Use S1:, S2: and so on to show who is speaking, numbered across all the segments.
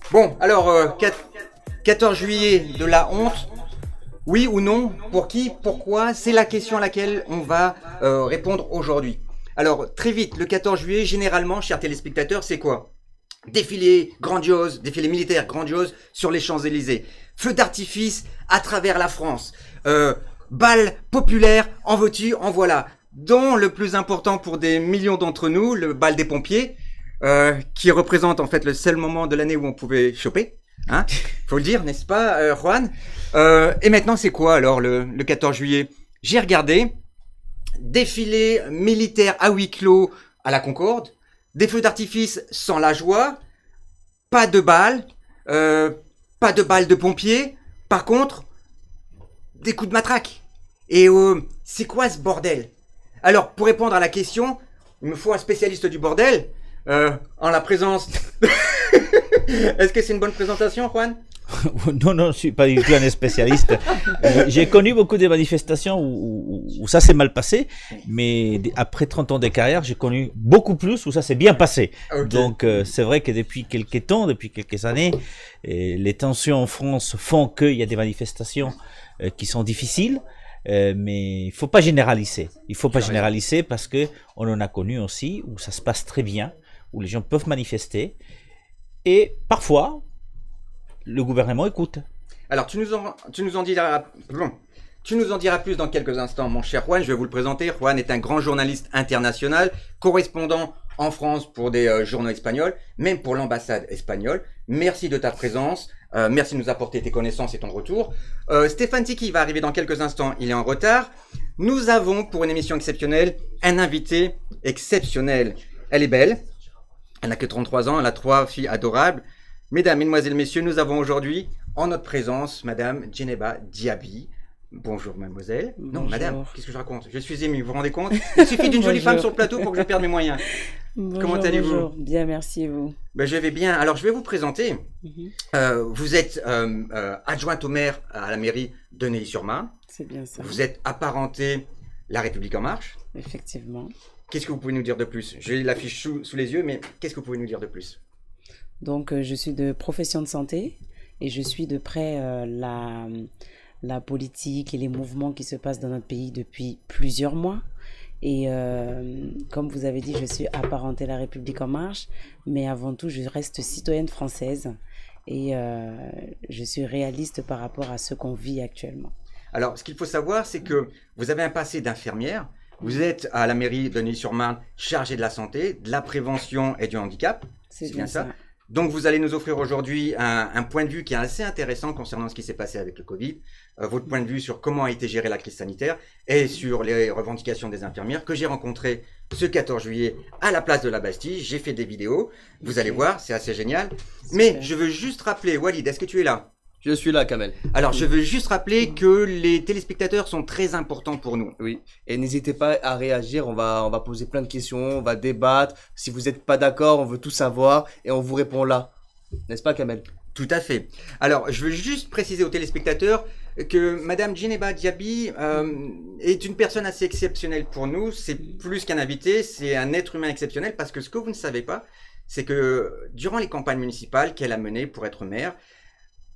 S1: Bon, alors, 14 juillet de la honte, oui ou non? Pour qui? Pourquoi? C'est la question à laquelle on va répondre aujourd'hui. Alors, très vite, le 14 juillet, généralement, chers téléspectateurs, c'est quoi? Défilé grandiose, défilé militaire grandiose sur les Champs-Élysées. Feux d'artifice à travers la France. Bal populaire, en veux-tu, en voilà. Dont le plus important pour des millions d'entre nous, le bal des pompiers, qui représente en fait le seul moment de l'année où on pouvait choper. Hein, faut le dire, n'est-ce pas, Juan? Et maintenant, c'est quoi alors le 14 juillet? J'ai regardé défilé militaire à huis clos à la Concorde, des feux d'artifice sans la joie, pas de balles de pompiers. Par contre, des coups de matraque. Et c'est quoi ce bordel? Alors, pour répondre à la question, il me faut un spécialiste du bordel. En la présence. Est-ce que c'est une bonne présentation, Juan?
S2: Non, non, je ne suis pas du tout un spécialiste. J'ai connu beaucoup de manifestations où ça s'est mal passé, mais après 30 ans de carrière, j'ai connu beaucoup plus où ça s'est bien passé. Okay. Donc, c'est vrai que depuis quelques temps, depuis quelques années, les tensions en France font qu'il y a des manifestations qui sont difficiles. Mais il faut pas généraliser. Il faut pas généraliser parce que on en a connu aussi où ça se passe très bien, où les gens peuvent manifester et parfois le gouvernement écoute.
S1: Alors tu nous en diras plus dans quelques instants, mon cher Juan. Je vais vous le présenter. Juan est un grand journaliste international, correspondant en France pour des journaux espagnols, même pour l'ambassade espagnole. Merci de ta présence. Merci de nous apporter tes connaissances et ton retour. Stéphane Tiki va arriver dans quelques instants, il est en retard. Nous avons, pour une émission exceptionnelle, un invité exceptionnel. Elle est belle, elle n'a que 33 ans, elle a 3 filles adorables. Mesdames, Mesdemoiselles, Messieurs, nous avons aujourd'hui en notre présence Madame Djeneba Diaby. Bonjour mademoiselle.
S3: Bonjour.
S1: Non, madame, qu'est-ce que je raconte? Je suis ému, vous vous rendez compte? Il suffit d'une jolie femme sur le plateau pour que je perde mes moyens.
S3: Bonjour,
S1: comment allez-vous?
S3: Bonjour, bien, merci et vous?
S1: Ben, je vais bien. Alors, je vais vous présenter. Vous êtes adjointe au maire à la mairie de Neuilly-sur-Marne.
S3: C'est bien ça.
S1: Vous êtes apparenté La République En Marche.
S3: Effectivement.
S1: Qu'est-ce que vous pouvez nous dire de plus? J'ai l'affiche sous les yeux, mais qu'est-ce que vous pouvez nous dire de plus?
S3: Donc, je suis de profession de santé et je suis de près la politique et les mouvements qui se passent dans notre pays depuis plusieurs mois. Et comme vous avez dit, je suis apparentée à La République En Marche, mais avant tout, je reste citoyenne française et je suis réaliste par rapport à ce qu'on vit actuellement.
S1: Alors, ce qu'il faut savoir, c'est que vous avez un passé d'infirmière. Vous êtes à la mairie de Neuilly-sur-Marne chargée de la santé, de la prévention et du handicap.
S3: C'est bien ça.
S1: Donc, vous allez nous offrir aujourd'hui un point de vue qui est assez intéressant concernant ce qui s'est passé avec le Covid, votre point de vue sur comment a été gérée la crise sanitaire et sur les revendications des infirmières que j'ai rencontrées ce 14 juillet à la place de la Bastille. J'ai fait des vidéos, vous allez voir, c'est assez génial. Mais je veux juste rappeler, Walid, est-ce que tu es là?
S4: Je suis là, Kamel.
S1: Alors, je veux juste rappeler que les téléspectateurs sont très importants pour nous.
S4: Oui, et n'hésitez pas à réagir, on va poser plein de questions, on va débattre. Si vous n'êtes pas d'accord, on veut tout savoir et on vous répond là. N'est-ce pas, Kamel?
S1: Tout à fait. Alors, je veux juste préciser aux téléspectateurs que Madame Djeneba Diaby est une personne assez exceptionnelle pour nous. C'est plus qu'un invité, c'est un être humain exceptionnel parce que ce que vous ne savez pas, c'est que durant les campagnes municipales qu'elle a menées pour être maire,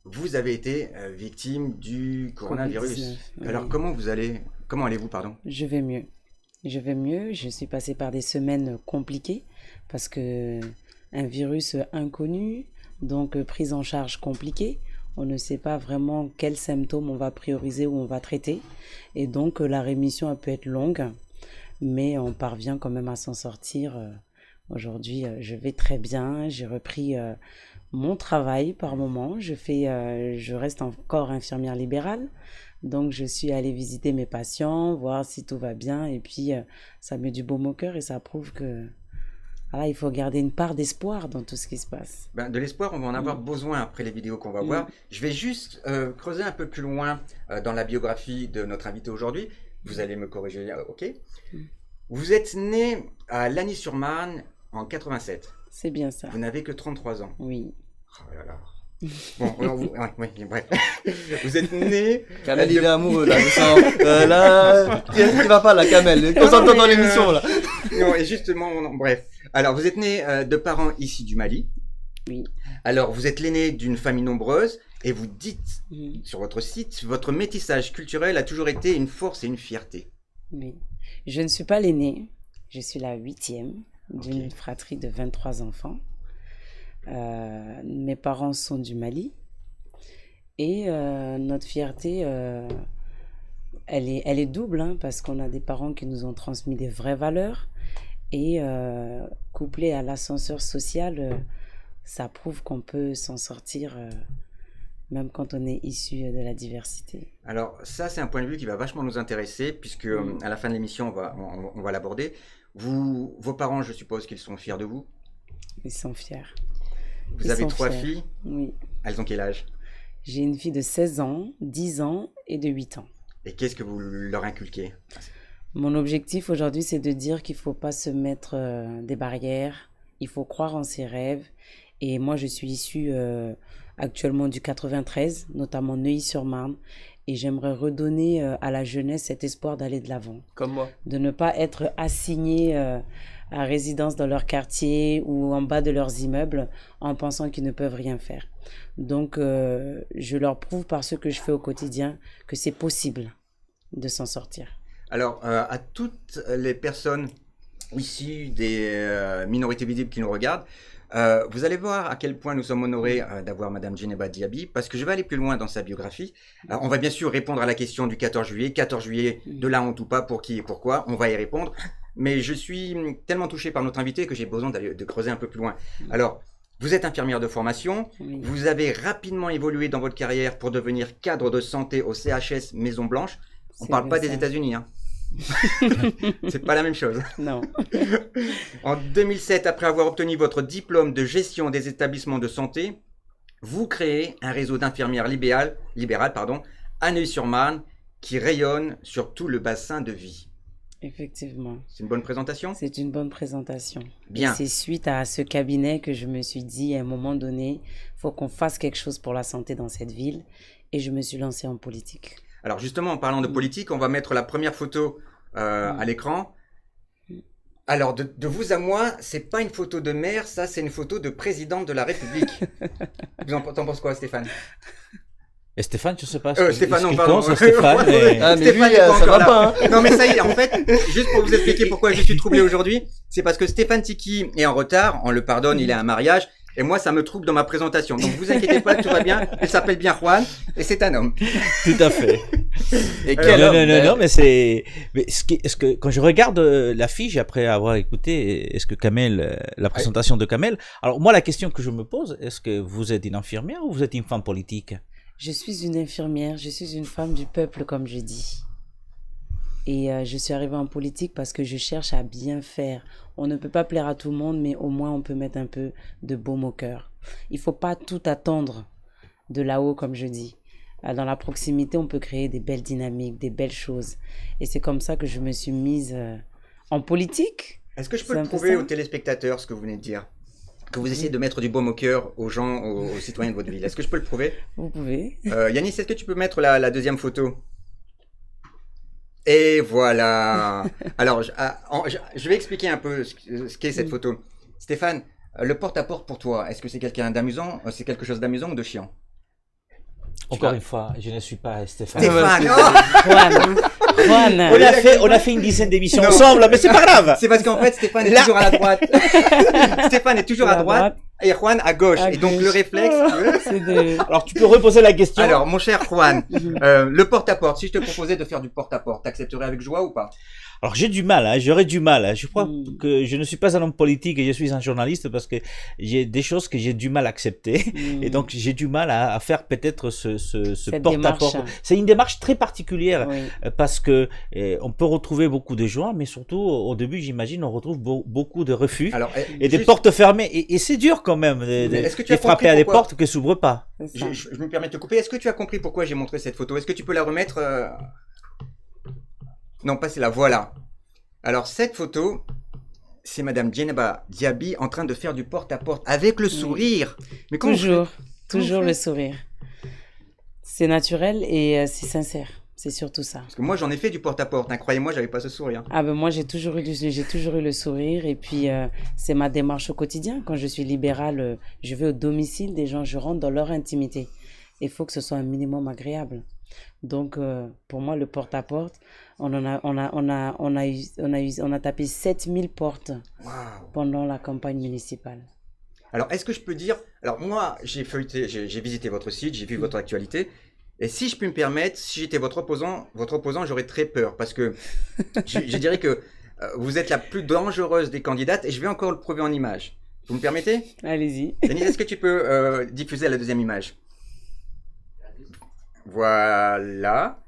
S1: vous avez été victime du coronavirus. Alors, comment allez-vous, pardon?
S3: Je vais mieux. Je vais mieux. Je suis passée par des semaines compliquées parce que un virus inconnu, donc prise en charge compliquée. On ne sait pas vraiment quels symptômes on va prioriser ou on va traiter. Et donc, la rémission elle peut être longue, mais on parvient quand même à s'en sortir. Aujourd'hui, je vais très bien. J'ai repris mon travail par moment. Je reste encore infirmière libérale. Donc, je suis allée visiter mes patients, voir si tout va bien. Et puis, ça met du baume au cœur et ça prouve que voilà, il faut garder une part d'espoir dans tout ce qui se passe.
S1: Ben, de l'espoir, on va en avoir besoin après les vidéos qu'on va voir. Je vais juste creuser un peu plus loin dans la biographie de notre invité aujourd'hui. Vous allez me corriger, ok? Vous êtes né à Lagny-sur-Marne en 87.
S3: C'est bien ça.
S1: Vous n'avez que 33 ans.
S3: Oui.
S1: Oh là là. Bon, ouais, bref. Vous êtes né.
S4: Kamel, il est amoureux là, je sens. Là, qu'est-ce qui va pas là, Kamel? Concentre-toi dans l'émission là.
S1: Non, et justement, bref. Alors, vous êtes né de parents ici du Mali.
S3: Oui.
S1: Alors, vous êtes l'aîné d'une famille nombreuse et vous dites
S3: Mhm.
S1: sur votre site, votre métissage culturel a toujours été une force et une fierté.
S3: Oui. Je ne suis pas l'aînée, je suis la 8e d'une
S1: Ok.
S3: fratrie de 23 enfants. Mes parents sont du Mali et notre fierté, elle est double hein, parce qu'on a des parents qui nous ont transmis des vraies valeurs et couplé à l'ascenseur social, ça prouve qu'on peut s'en sortir même quand on est issu de la diversité.
S1: Alors, ça, c'est un point de vue qui va vachement nous intéresser puisque à la fin de l'émission, on va l'aborder. Vos parents, je suppose qu'ils sont fiers de vous.
S3: Ils sont fiers.
S1: Vous
S3: Ils
S1: avez
S3: sont
S1: 3
S3: fiers.
S1: filles.
S3: Oui.
S1: Elles ont quel âge?
S3: J'ai une fille de 16 ans, 10 ans et de 8 ans.
S1: Et qu'est-ce que vous leur inculquez?
S3: Mon objectif aujourd'hui, c'est de dire qu'il ne faut pas se mettre des barrières, il faut croire en ses rêves. Et moi, je suis issue actuellement du 93, notamment Neuilly-sur-Marne. Et j'aimerais redonner à la jeunesse cet espoir d'aller de l'avant,
S4: Comme moi.
S3: de ne pas être assigné à résidence dans leur quartier ou en bas de leurs immeubles en pensant qu'ils ne peuvent rien faire. Donc, je leur prouve par ce que je fais au quotidien que c'est possible de s'en sortir.
S1: Alors, à toutes les personnes issues des minorités visibles qui nous regardent, vous allez voir à quel point nous sommes honorés d'avoir Madame Djeneba Diaby, parce que je vais aller plus loin dans sa biographie. On va bien sûr répondre à la question du 14 juillet. 14 juillet, de la honte ou pas, pour qui et pourquoi, on va y répondre. Mais je suis tellement touché par notre invité que j'ai besoin de creuser un peu plus loin. Alors, vous êtes infirmière de formation,
S3: Oui.
S1: vous avez rapidement évolué dans votre carrière pour devenir cadre de santé au CHS Maison Blanche. On ne
S3: C'est
S1: parle pas
S3: bien
S1: des
S3: ça.
S1: États-Unis, hein. C'est pas la même chose.
S3: Non.
S1: En 2007, après avoir obtenu votre diplôme de gestion des établissements de santé, vous créez un réseau d'infirmières libéral, à Neuilly-sur-Marne qui rayonne sur tout le bassin de vie.
S3: Effectivement.
S1: C'est une bonne présentation?
S3: C'est une bonne présentation.
S1: Bien.
S3: Et c'est suite à ce cabinet que je me suis dit, à un moment donné, il faut qu'on fasse quelque chose pour la santé dans cette ville. Et je me suis lancée en politique.
S1: Alors justement, en parlant de politique, on va mettre la première photo à l'écran. Alors, de vous à moi, c'est pas une photo de maire, ça c'est une photo de présidente de la République. T'en penses quoi, Stéphane?
S2: Et Stéphane, je sais pas
S1: Stéphane,
S2: ce
S1: non,
S2: qu'il
S1: pardon.
S2: pense, Stéphane.
S4: Ah, mais
S1: Stéphane
S4: lui,
S1: est pas
S4: ça
S1: encore
S4: va
S1: là.
S4: pas, hein.
S1: Non mais ça y est, en fait, juste pour vous expliquer pourquoi je suis troublé aujourd'hui, c'est parce que Stéphane Tiki est en retard, on le pardonne, il est à un mariage, et moi ça me trouble dans ma présentation. Donc vous inquiétez pas, tout va bien, il s'appelle bien Juan, et c'est un homme.
S2: Tout à fait.
S4: Et
S2: Non,
S4: quel homme,
S2: non, mais c'est. Mais est-ce que quand je regarde l'affiche après avoir écouté, est-ce que la présentation de Kamel, alors moi la question que je me pose, est-ce que vous êtes une infirmière ou vous êtes une femme politique?
S3: Je suis une infirmière, je suis une femme du peuple, comme je dis. Et je suis arrivée en politique parce que je cherche à bien faire. On ne peut pas plaire à tout le monde, mais au moins on peut mettre un peu de baume au cœur. Il ne faut pas tout attendre de là-haut, comme je dis. Dans la proximité, on peut créer des belles dynamiques, des belles choses. Et c'est comme ça que je me suis mise en politique.
S1: Est-ce que je peux
S3: C'est
S1: le
S3: un peu
S1: prouver
S3: ça.
S1: aux téléspectateurs, ce que vous venez de dire? Que vous essayez de mettre du baume au cœur aux gens, aux citoyens de votre ville. Est-ce que je peux le prouver?
S3: Vous pouvez.
S1: Yanis, est-ce que tu peux mettre la deuxième photo? Et voilà. Alors, je vais expliquer un peu ce qu'est cette photo. Stéphane, le porte-à-porte pour toi, est-ce que c'est quelqu'un d'amusant, c'est quelque chose d'amusant ou de chiant?
S2: Encore une fois, je ne suis pas Stéphane.
S1: Stéphane,
S3: Juan,
S2: On a fait une dizaine d'émissions
S1: Non.
S2: ensemble, mais c'est pas grave.
S1: c'est parce qu'en fait Stéphane est
S2: Là.
S1: toujours à la droite. Stéphane est toujours à droite et Juan à gauche.
S3: À
S1: Et donc
S3: gauche.
S1: le réflexe.
S3: c'est de...
S2: Alors tu peux reposer la question.
S1: Alors, mon cher Juan, le porte-à-porte, si je te proposais de faire du porte-à-porte, t'accepterais avec joie ou pas?
S2: Alors j'ai du mal, hein, j'aurais du mal. Hein. Je crois
S3: Mm.
S2: que je ne suis pas un homme politique et je suis un journaliste parce que j'ai des choses que j'ai du mal à accepter. Et donc j'ai du mal à faire peut-être ce
S3: Cette
S2: porte-à-porte.
S3: démarche.
S2: C'est une démarche très particulière
S3: Oui.
S2: parce que on peut retrouver beaucoup de joie, mais surtout au début, j'imagine, on retrouve beaucoup de refus
S1: Alors,
S2: et des
S1: juste-
S2: portes fermées. Et c'est dur quand même
S1: Mais est-ce que tu
S2: de
S1: as
S2: frapper
S1: compris
S2: à des
S1: pourquoi
S2: portes qui s'ouvrent pas.
S3: C'est ça.
S1: je me permets de te couper. Est-ce que tu as compris pourquoi j'ai montré cette photo? Est-ce que tu peux la remettre Non, pas c'est la voilà. Alors cette photo, c'est Madame Djeneba Diaby en train de faire du porte-à-porte avec le sourire. Mais comment
S3: Toujours,
S1: Comment
S3: toujours
S1: vous
S3: le
S1: faites
S3: sourire. C'est naturel et c'est sincère. C'est surtout ça.
S1: Parce que moi, j'en ai fait du porte-à-porte. Hein. Croyez-moi, j'avais pas ce sourire.
S3: Ah ben moi j'ai toujours eu le sourire et puis c'est ma démarche au quotidien. Quand je suis libérale, je vais au domicile des gens, je rentre dans leur intimité. Il faut que ce soit un minimum agréable. Donc pour moi le porte-à-porte, on a tapé 7000 portes
S1: Waouh.
S3: pendant la campagne municipale.
S1: Alors, est-ce que je peux dire... Alors, moi, j'ai visité votre site, j'ai vu votre actualité. Et si je puis me permettre, si j'étais votre opposant, j'aurais très peur. Parce que je dirais que vous êtes la plus dangereuse des candidates et je vais encore le prouver en image. Vous me permettez?
S3: Allez-y.
S1: Denise, est-ce que tu peux diffuser la deuxième image? Voilà.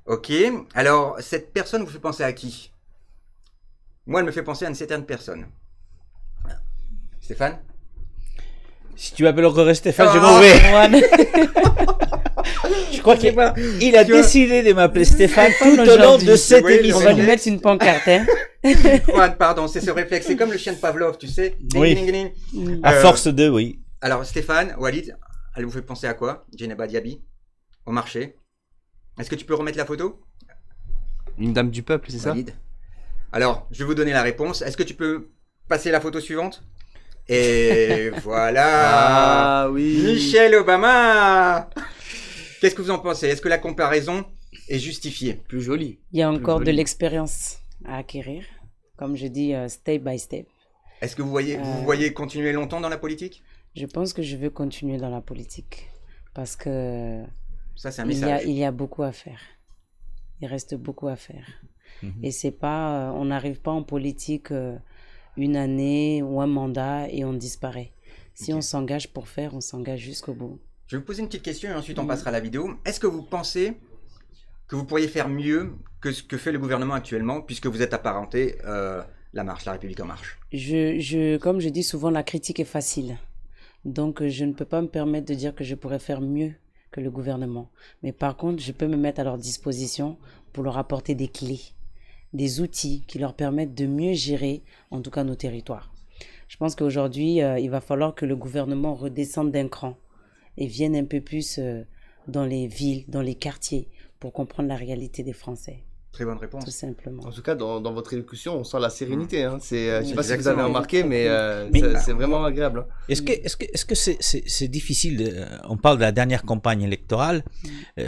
S1: Ok. Alors, cette personne vous fait penser à qui? Moi, elle me fait penser à une certaine personne. Stéphane?
S2: Si tu m'appelles encore Stéphane, je
S1: Oh.
S2: m'en vais.
S3: Juan.
S2: Je crois qu'il a
S1: Tu vois-
S2: décidé de m'appeler Stéphane tout au long
S3: aujourd'hui.
S2: de cette
S1: Oui,
S3: On
S2: émission.
S3: va lui mettre une pancarte, hein.
S1: Juan, pardon, c'est ce réflexe. C'est comme le chien de Pavlov, tu sais. Ding,
S2: Oui.
S1: ding, ding, ding.
S2: À force de, oui.
S1: Alors, Stéphane, Walid, elle vous fait penser à quoi? Djeneba Diaby? Au marché? Est-ce que tu peux remettre la photo?
S4: Une dame du peuple, c'est ça?
S1: Walid. Alors, je vais vous donner la réponse. Est-ce que tu peux passer la photo suivante? Et voilà.
S4: Ah oui.
S1: Michelle Obama. Qu'est-ce que vous en pensez? Est-ce que la comparaison est justifiée?
S4: Plus joli.
S3: Il y a encore
S4: joli.
S3: de l'expérience à acquérir. Comme je dis, step by step.
S1: Est-ce que vous voyez continuer longtemps dans la politique?
S3: Je pense que je veux continuer dans la politique. Parce que
S1: Ça, c'est un
S3: il
S1: message.
S3: y a beaucoup à faire. Il reste beaucoup à faire.
S2: Mhm.
S3: Et c'est pas, on n'arrive pas en politique une année ou un mandat et on disparaît. Si
S1: Ok.
S3: on s'engage pour faire, on s'engage jusqu'au bout.
S1: Je vais vous poser une petite question et ensuite on passera à la vidéo. Est-ce que vous pensez que vous pourriez faire mieux que ce que fait le gouvernement actuellement, puisque vous êtes apparenté La Marche, La République En Marche?
S3: Comme je dis souvent, la critique est facile. Donc, je ne peux pas me permettre de dire que je pourrais faire mieux que le gouvernement. Mais par contre, je peux me mettre à leur disposition pour leur apporter des clés, des outils qui leur permettent de mieux gérer, en tout cas, nos territoires. Je pense qu'aujourd'hui, il va falloir que le gouvernement redescende d'un cran et vienne un peu plus dans les villes, dans les quartiers, pour comprendre la réalité des Français,
S1: Très bonne
S3: tout
S1: réponse.
S3: simplement.
S4: En tout cas, dans votre élocution, on sent la sérénité. Hein. Je sais pas si vous
S1: Exactement.
S4: avez remarqué, mais
S2: Mais-
S4: c'est vraiment agréable. Hein.
S2: Est-ce que c'est difficile on parle de la dernière campagne électorale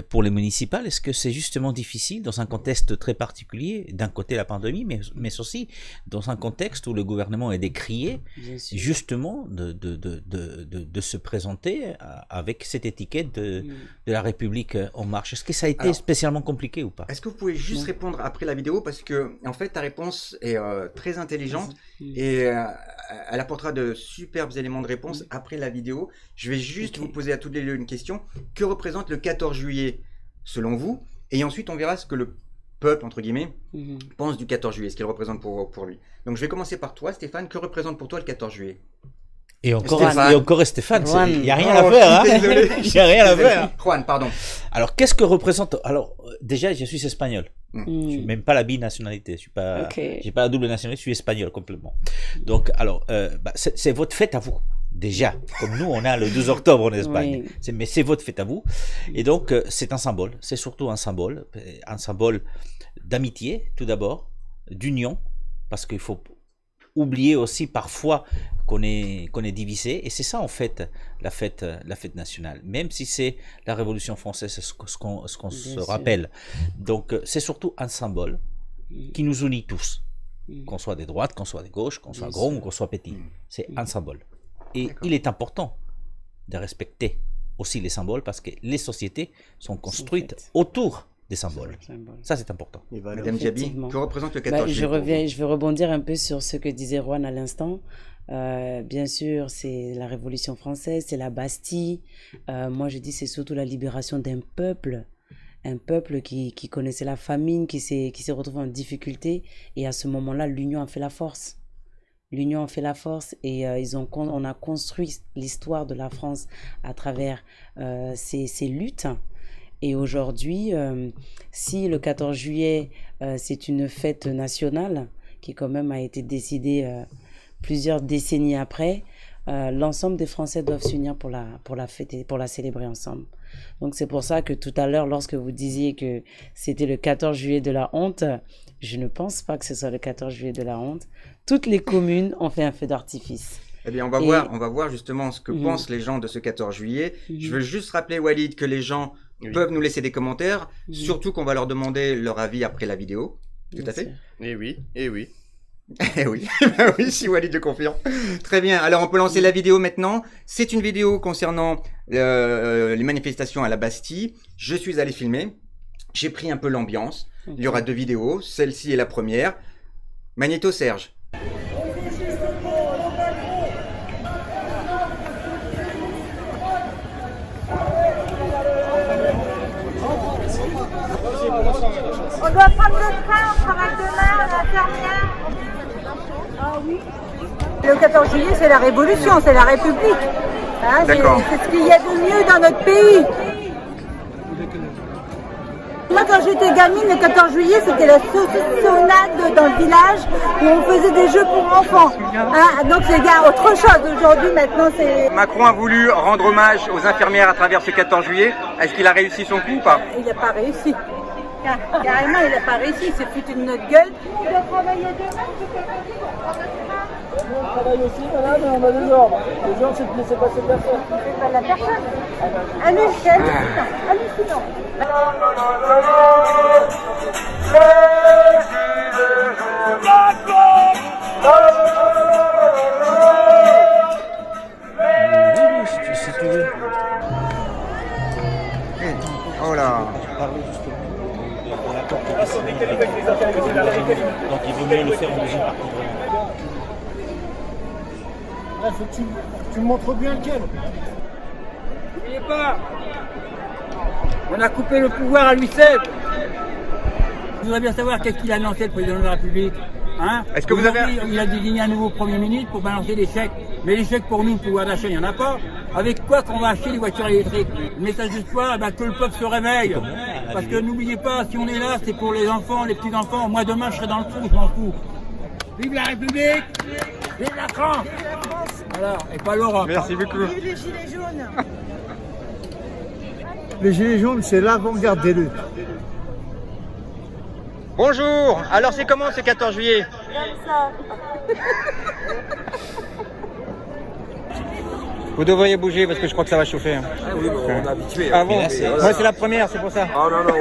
S2: pour les municipales. Est-ce que c'est justement difficile dans un contexte très particulier, d'un côté la pandémie, mais aussi dans un contexte où le gouvernement est décrié,
S3: Bien sûr.
S2: justement de se présenter avec cette étiquette de la République En Marche. Est-ce que ça a été
S1: Alors-
S2: spécialement compliqué ou pas?
S1: Est-ce que vous pouvez juste
S3: Non.
S1: répondre après la vidéo, parce que en fait ta réponse est très intelligente
S3: Vas-y.
S1: et elle apportera de superbes éléments de réponse après la vidéo. Je vais juste
S3: Ok.
S1: vous poser à toutes les deux une question. Que représente le 14 juillet selon vous? Et ensuite on verra ce que le peuple, entre guillemets,
S3: Mhm.
S1: pense du 14 juillet, ce qu'il représente pour lui. Donc je vais commencer par toi, Stéphane. Que représente pour toi le 14 juillet?
S2: Et encore Stéphane,
S3: Juan.
S2: il n'y a rien
S1: Oh,
S2: à faire.
S1: je suis désolé.
S2: Il n'y a rien à faire.
S1: Juan, pardon.
S2: Alors, qu'est-ce que représente... Alors, déjà, je suis espagnol. Je suis
S3: Mhm.
S2: même pas la binationalité. Je suis pas...
S3: Ok.
S2: J'ai pas la double nationalité. Je suis espagnol complètement. Donc, alors, c'est votre fête à vous. Déjà, comme nous, on a le 12 octobre en Espagne.
S3: Oui.
S2: Mais c'est votre fête à vous. Et donc, c'est un symbole. C'est surtout un symbole d'amitié, tout d'abord, d'union, parce qu'il faut oublier aussi parfois qu'on est divisé, et c'est ça en fait la fête nationale, même si c'est la Révolution française, c'est ce qu'on se
S3: Bien sûr.
S2: rappelle. Donc c'est surtout un symbole qui nous unit tous, qu'on soit des droites, qu'on soit des gauches, qu'on soit
S3: Bien
S2: gros
S3: sûr.
S2: ou qu'on soit petit. C'est un symbole. Et
S1: D'accord.
S2: il est important de respecter aussi les symboles parce que les sociétés sont construites
S3: faites.
S2: autour des symboles.
S3: Symbole.
S2: Ça, c'est important.
S4: Et voilà.
S1: Madame Diaby,
S3: Effectivement.
S1: que représente le
S3: Bah,
S1: 14 juillet?
S3: je vais rebondir un peu sur ce que disait Juan à l'instant. Bien sûr, c'est la Révolution française, c'est la Bastille. Moi, je dis c'est surtout la libération d'un peuple. Un peuple qui connaissait la famine, qui s'est retrouvé en difficulté. Et à ce moment-là, l'union a fait la force. L'union a fait la force et on a construit l'histoire de la France à travers ces luttes. Et aujourd'hui, si le 14 juillet, c'est une fête nationale qui quand même a été décidé plusieurs décennies après, l'ensemble des Français doivent s'unir pour la fêter, pour la célébrer ensemble. Donc c'est pour ça que tout à l'heure, lorsque vous disiez que c'était le 14 juillet de la honte, je ne pense pas que ce soit le 14 juillet de la honte. Toutes les communes ont fait un feu d'artifice.
S1: Eh bien, on va voir justement ce que pensent les gens de ce 14 juillet. Je veux juste rappeler, Walid, que les gens peuvent nous laisser des commentaires, surtout qu'on va leur demander leur avis après la vidéo. Tout à fait.
S4: Eh oui, eh oui.
S1: Eh oui, oui, si Walid le confirme. Très bien, alors on peut lancer la vidéo maintenant. C'est une vidéo concernant les manifestations à la Bastille. Je suis allé filmer, j'ai pris un peu l'ambiance. Il y aura 2 vidéos, celle-ci est la première. Magnéto Serge.
S5: On doit prendre le train, on travaille demain, l'infirmière. Ah oui. Le 14 juillet, c'est la révolution, c'est la République. Hein,
S1: D'accord.
S5: C'est ce qu'il y a de mieux dans notre pays. Moi, quand j'étais gamine, le 14 juillet, c'était la saucissonnade dans le village où on faisait des jeux pour enfants. Hein, donc, c'est autre chose. Aujourd'hui, maintenant, c'est...
S1: Macron a voulu rendre hommage aux infirmières à travers ce 14 juillet. Est-ce qu'il a réussi son coup ou pas?
S5: Il n'a pas réussi. Carrément, il n'a pas réussi. C'est foutu de notre gueule. Il doit travailler demain,
S6: On travaille aussi, madame, mais on a des ordres. Les ordres, c'est de laisser passer personne.
S5: c'est pas la personne. Allez, c'est hallucinant.
S2: Si tu veux.
S1: Oh là.
S2: Parler justement de l'accord qui est signé. Donc il vaut mieux le faire en deuxième partie.
S6: Là, faut que tu me montres bien lequel.
S7: N'oubliez pas, on a coupé le pouvoir à Louis XVI. Je voudrais bien savoir qu'est-ce qu'il a annoncé le président de la République. Hein?
S1: Est-ce que vous avez...
S7: Il a désigné un nouveau Premier ministre pour balancer des chèques. Mais les chèques pour nous, le pouvoir d'achat, il n'y en a pas. Avec quoi qu'on va acheter les voitures électriques? Le message d'espoir, eh ben, que le peuple se réveille. Parce que n'oubliez pas, si on est là, c'est pour les enfants, les petits-enfants. Moi, demain, je serai dans le trou, je m'en fous. Vive la République! Vive la France! Voilà, et pas l'Europe.
S1: Merci beaucoup.
S5: Vive les gilets jaunes.
S6: Les gilets jaunes, c'est l'avant-garde des luttes.
S1: Bonjour. Alors c'est comment ce 14 juillet? Vous devriez bouger parce que je crois que ça va chauffer.
S8: Ah oui, bon, on est habitué.
S1: Ah bon?
S2: là, c'est-
S1: Moi c'est la première, c'est pour ça.
S8: Ah non, non,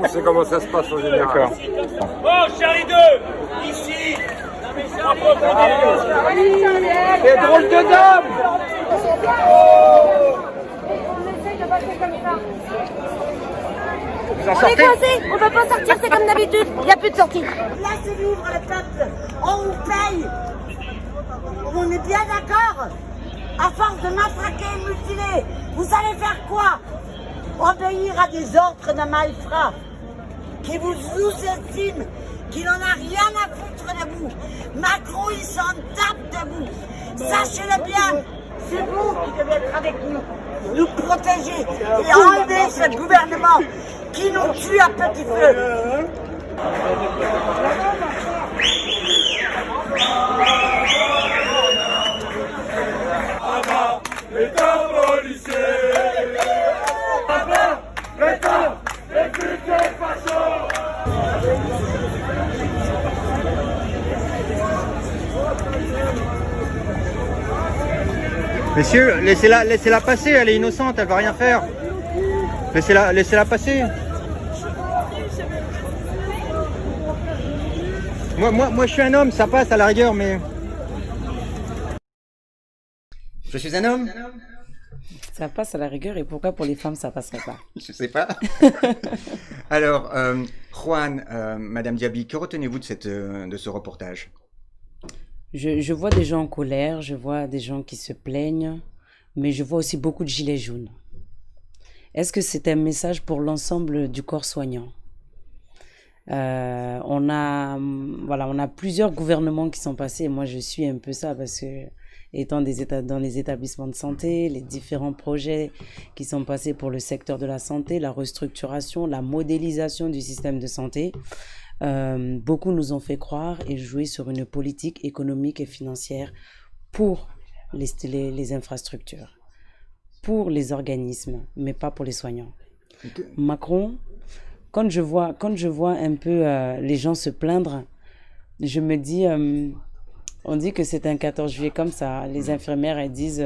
S8: on sait comment ça se passe en général.
S1: D'accord.
S7: Bon, Charlie 2, ici.
S6: Les drôles de dames!
S5: On essaye de passer comme ça.
S1: Vous en
S5: On est
S1: sortez?
S5: coincé, on peut pas sortir, c'est comme d'habitude. Il n'y a plus de sortie. Là, c'est libre, le peuple. On vous paye. On est bien d'accord. À force de matraquer et mutiler, vous allez faire quoi? Obéir à des ordres de malfrats qui vous sous-estiment, qui n'en a rien à foutre de vous. Macron, il s'en tape de vous. Sachez-le bien, c'est vous qui devez être avec nous, nous protéger et enlever ce gouvernement qui nous tue à petit feu.
S1: Messieurs, laissez-la passer, elle est innocente, elle va rien faire. Laissez-la passer. Moi, je suis un homme, ça passe à la rigueur, mais... Je suis un homme?
S3: Ça passe à la rigueur, et pourquoi pour les femmes ça passerait pas?
S1: Je sais pas. Alors, Juan, Madame Diaby, que retenez-vous de ce reportage?
S3: Je vois des gens en colère, je vois des gens qui se plaignent, mais je vois aussi beaucoup de gilets jaunes. Est-ce que c'est un message pour l'ensemble du corps soignant? On a plusieurs gouvernements qui sont passés, et moi je suis un peu ça parce que étant dans les établissements de santé, les différents projets qui sont passés pour le secteur de la santé, la restructuration, la modélisation du système de santé, Beaucoup nous ont fait croire et jouer sur une politique économique et financière pour les infrastructures, pour les organismes, mais pas pour les soignants. Macron, quand je vois un peu les gens se plaindre, je me dis, on dit que c'est un 14 juillet comme ça. Les infirmières, elles disent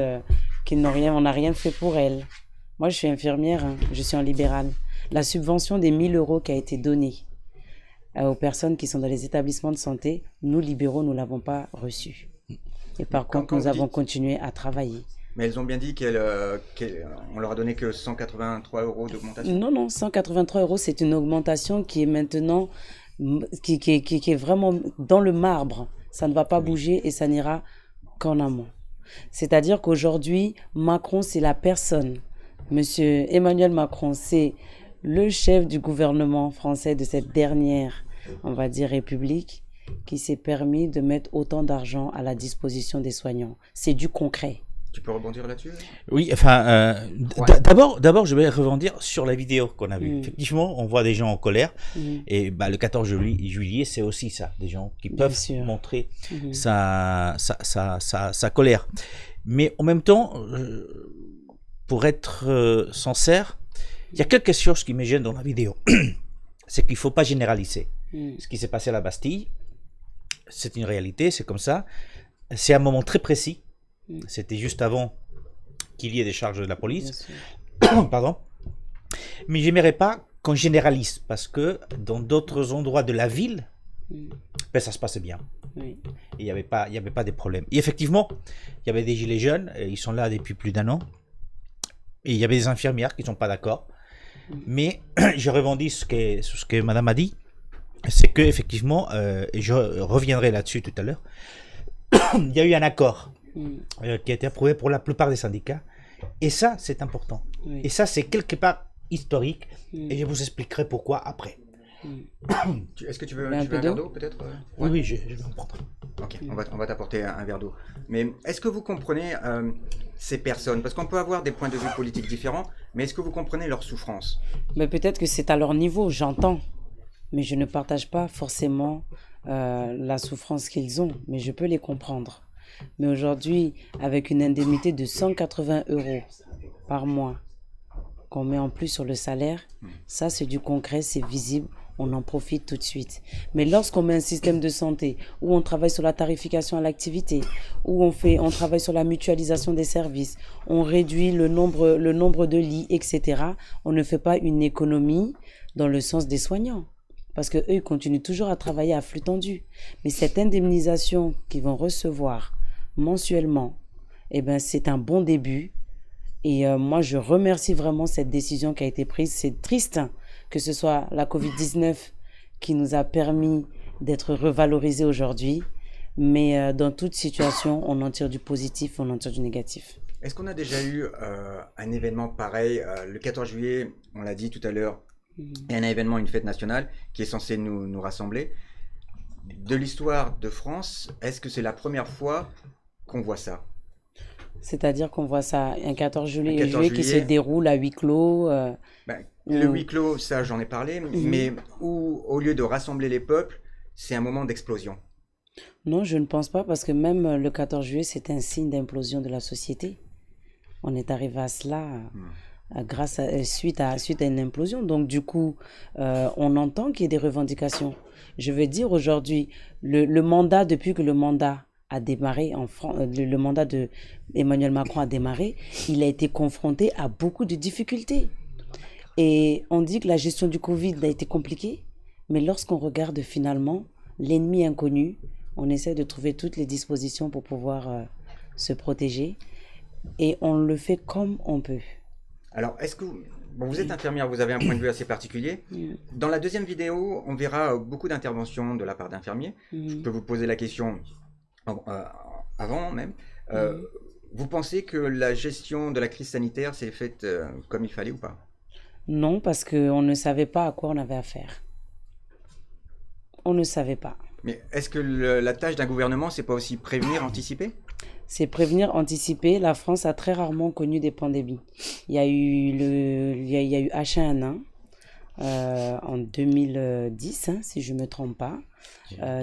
S3: on n'a rien fait pour elles. Moi, je suis infirmière, hein, je suis en libéral. La subvention des 1 000 € qui a été donnée aux personnes qui sont dans les établissements de santé, nous, libéraux, nous ne l'avons pas reçue. Et par contre, nous avons continué à travailler.
S1: Mais elles ont bien dit qu'on leur a donné que 183 € d'augmentation.
S3: Non, 183 €, c'est une augmentation qui est maintenant, qui est vraiment dans le marbre. Ça ne va pas bouger et ça n'ira qu'en amont. C'est-à-dire qu'aujourd'hui, Macron, c'est la personne. Monsieur Emmanuel Macron, c'est le chef du gouvernement français de cette dernière, on va dire, république, qui s'est permis de mettre autant d'argent à la disposition des soignants. C'est du concret.
S1: Tu peux rebondir là-dessus?
S2: Oui, enfin, d'abord, je vais rebondir sur la vidéo qu'on a vue. Effectivement, on voit des gens en colère. Et le 14 juillet, c'est aussi ça, des gens qui peuvent montrer sa colère. Mais en même temps, pour être sincère, il y a quelque chose qui me gêne dans la vidéo. C'est qu'il ne faut pas généraliser. Ce qui s'est passé à la Bastille, c'est une réalité, c'est comme ça. C'est un moment très précis. C'était juste avant qu'il y ait des charges de la police. Pardon. Mais j'aimerais pas qu'on généralise, parce que dans d'autres endroits de la ville, ça se passait bien. Et il n'y avait pas de problème. Et effectivement, il y avait des gilets jaunes, ils sont là depuis plus d'1 an. Et il y avait des infirmières qui ne sont pas d'accord. Mais je rebondis sur ce que madame a dit, c'est qu'effectivement, et je reviendrai là-dessus tout à l'heure, il y a eu un accord qui a été approuvé pour la plupart des syndicats. Et ça, c'est important. Et ça, c'est quelque part historique. Et je vous expliquerai pourquoi après.
S1: Est-ce que tu veux un verre d'eau peut-être?
S2: Oui, je vais en prendre.
S1: Ok, on va t'apporter un verre d'eau. Mais est-ce que vous comprenez ces personnes? Parce qu'on peut avoir des points de vue politiques différents, mais est-ce que vous comprenez leur souffrance?
S3: Mais peut-être que c'est à leur niveau, j'entends. Mais je ne partage pas forcément la souffrance qu'ils ont, mais je peux les comprendre. Mais aujourd'hui, avec une indemnité de 180 € par mois qu'on met en plus sur le salaire, ça c'est du concret, c'est visible, on en profite tout de suite. Mais lorsqu'on met un système de santé où on travaille sur la tarification à l'activité, où on travaille sur la mutualisation des services, on réduit le nombre de lits, etc., on ne fait pas une économie dans le sens des soignants. Parce qu'eux, ils continuent toujours à travailler à flux tendu. Mais cette indemnisation qu'ils vont recevoir mensuellement, c'est un bon début. Et moi, je remercie vraiment cette décision qui a été prise. C'est triste que ce soit la Covid-19 qui nous a permis d'être revalorisés aujourd'hui. Mais dans toute situation, on en tire du positif, on en tire du négatif.
S1: Est-ce qu'on a déjà eu un événement pareil? Le 14 juillet, on l'a dit tout à l'heure, il y a un événement, une fête nationale qui est censée nous rassembler. De l'histoire de France, est-ce que c'est la première fois qu'on voit ça?
S3: C'est-à-dire qu'on voit ça, un 14 juillet qui se déroule à huis clos.
S1: Le huis clos, ça j'en ai parlé, mais où au lieu de rassembler les peuples, c'est un moment d'explosion.
S3: Non, je ne pense pas, parce que même le 14 juillet, c'est un signe d'implosion de la société. On est arrivé à cela suite à une implosion. Donc du coup, on entend qu'il y ait des revendications. Je veux dire aujourd'hui, le mandat, depuis que le mandat a démarré en France, le mandat de Emmanuel Macron a démarré, il a été confronté à beaucoup de difficultés. Et on dit que la gestion du Covid a été compliquée, mais lorsqu'on regarde finalement l'ennemi inconnu, on essaie de trouver toutes les dispositions pour pouvoir se protéger, et on le fait comme on peut.
S1: Alors, est-ce que vous êtes infirmière, vous avez un point de vue assez particulier. Dans la deuxième vidéo, on verra beaucoup d'interventions de la part d'infirmiers. Je peux vous poser la question avant même. Vous pensez que la gestion de la crise sanitaire s'est faite comme il fallait ou pas?
S3: Non, parce qu'on ne savait pas à quoi on avait affaire. On ne savait pas.
S1: Mais est-ce que la tâche d'un gouvernement, c'est pas aussi prévenir, anticiper?
S3: C'est prévenir, anticiper. La France a très rarement connu des pandémies. Il y a eu H1N1 en 2010, hein, si je ne me trompe pas.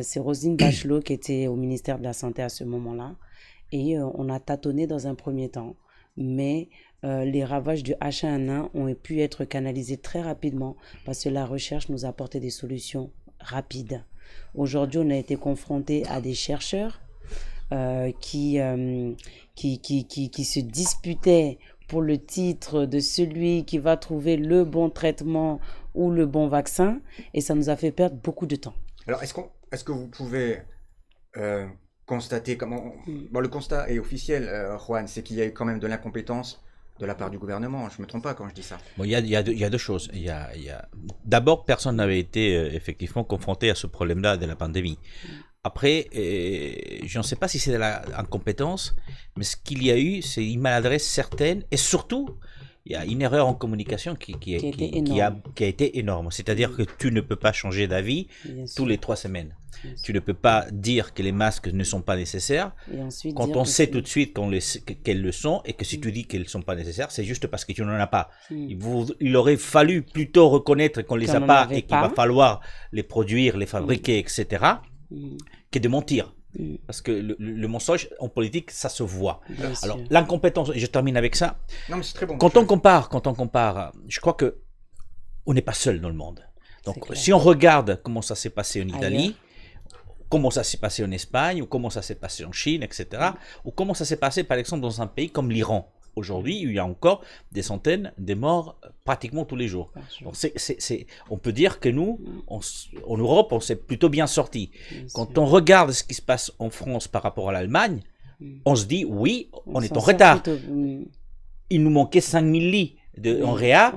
S3: C'est Roselyne Bachelot qui était au ministère de la Santé à ce moment-là. Et on a tâtonné dans un premier temps. Mais les ravages du H1N1 ont pu être canalisés très rapidement parce que la recherche nous a apporté des solutions rapides. Aujourd'hui, on a été confronté à des chercheurs qui se disputaient pour le titre de celui qui va trouver le bon traitement ou le bon vaccin, et ça nous a fait perdre beaucoup de temps.
S1: Alors, est-ce que vous pouvez constater comment... Bon, le constat est officiel, Juan, c'est qu'il y a eu quand même de l'incompétence de la part du gouvernement. Je ne me trompe pas quand je dis ça.
S2: Bon, il y a deux choses. D'abord, personne n'avait été effectivement confronté à ce problème-là de la pandémie. Après, je ne sais pas si c'est de l'incompétence, mais ce qu'il y a eu, c'est une maladresse certaine, et surtout, il y a une erreur en communication qui a été énorme. C'est-à-dire que tu ne peux pas changer d'avis tous les 3 semaines. Tu ne peux pas dire que les masques ne sont pas nécessaires quand on sait tout de suite qu'elles le sont, et que si tu dis qu'elles ne sont pas nécessaires, c'est juste parce que tu n'en as pas. Il aurait fallu plutôt reconnaître qu'on ne les a pas et qu'il va falloir les produire, les fabriquer, etc., que de mentir. Parce que le mensonge en politique, ça se voit. Alors, l'incompétence, et je termine avec ça.
S1: Non, mais c'est très bon.
S2: Quand on compare, je crois que on n'est pas seul dans le monde. Donc, si on regarde comment ça s'est passé en Italie, comment ça s'est passé en Espagne, ou comment ça s'est passé en Chine, etc., ou comment ça s'est passé, par exemple, dans un pays comme l'Iran. Aujourd'hui, il y a encore des centaines de morts pratiquement tous les jours. Donc on peut dire que nous, en Europe, on s'est plutôt bien sortis. Quand on regarde ce qui se passe en France par rapport à l'Allemagne, on se dit, oui, on est en retard. Il nous manquait 5000 lits en réa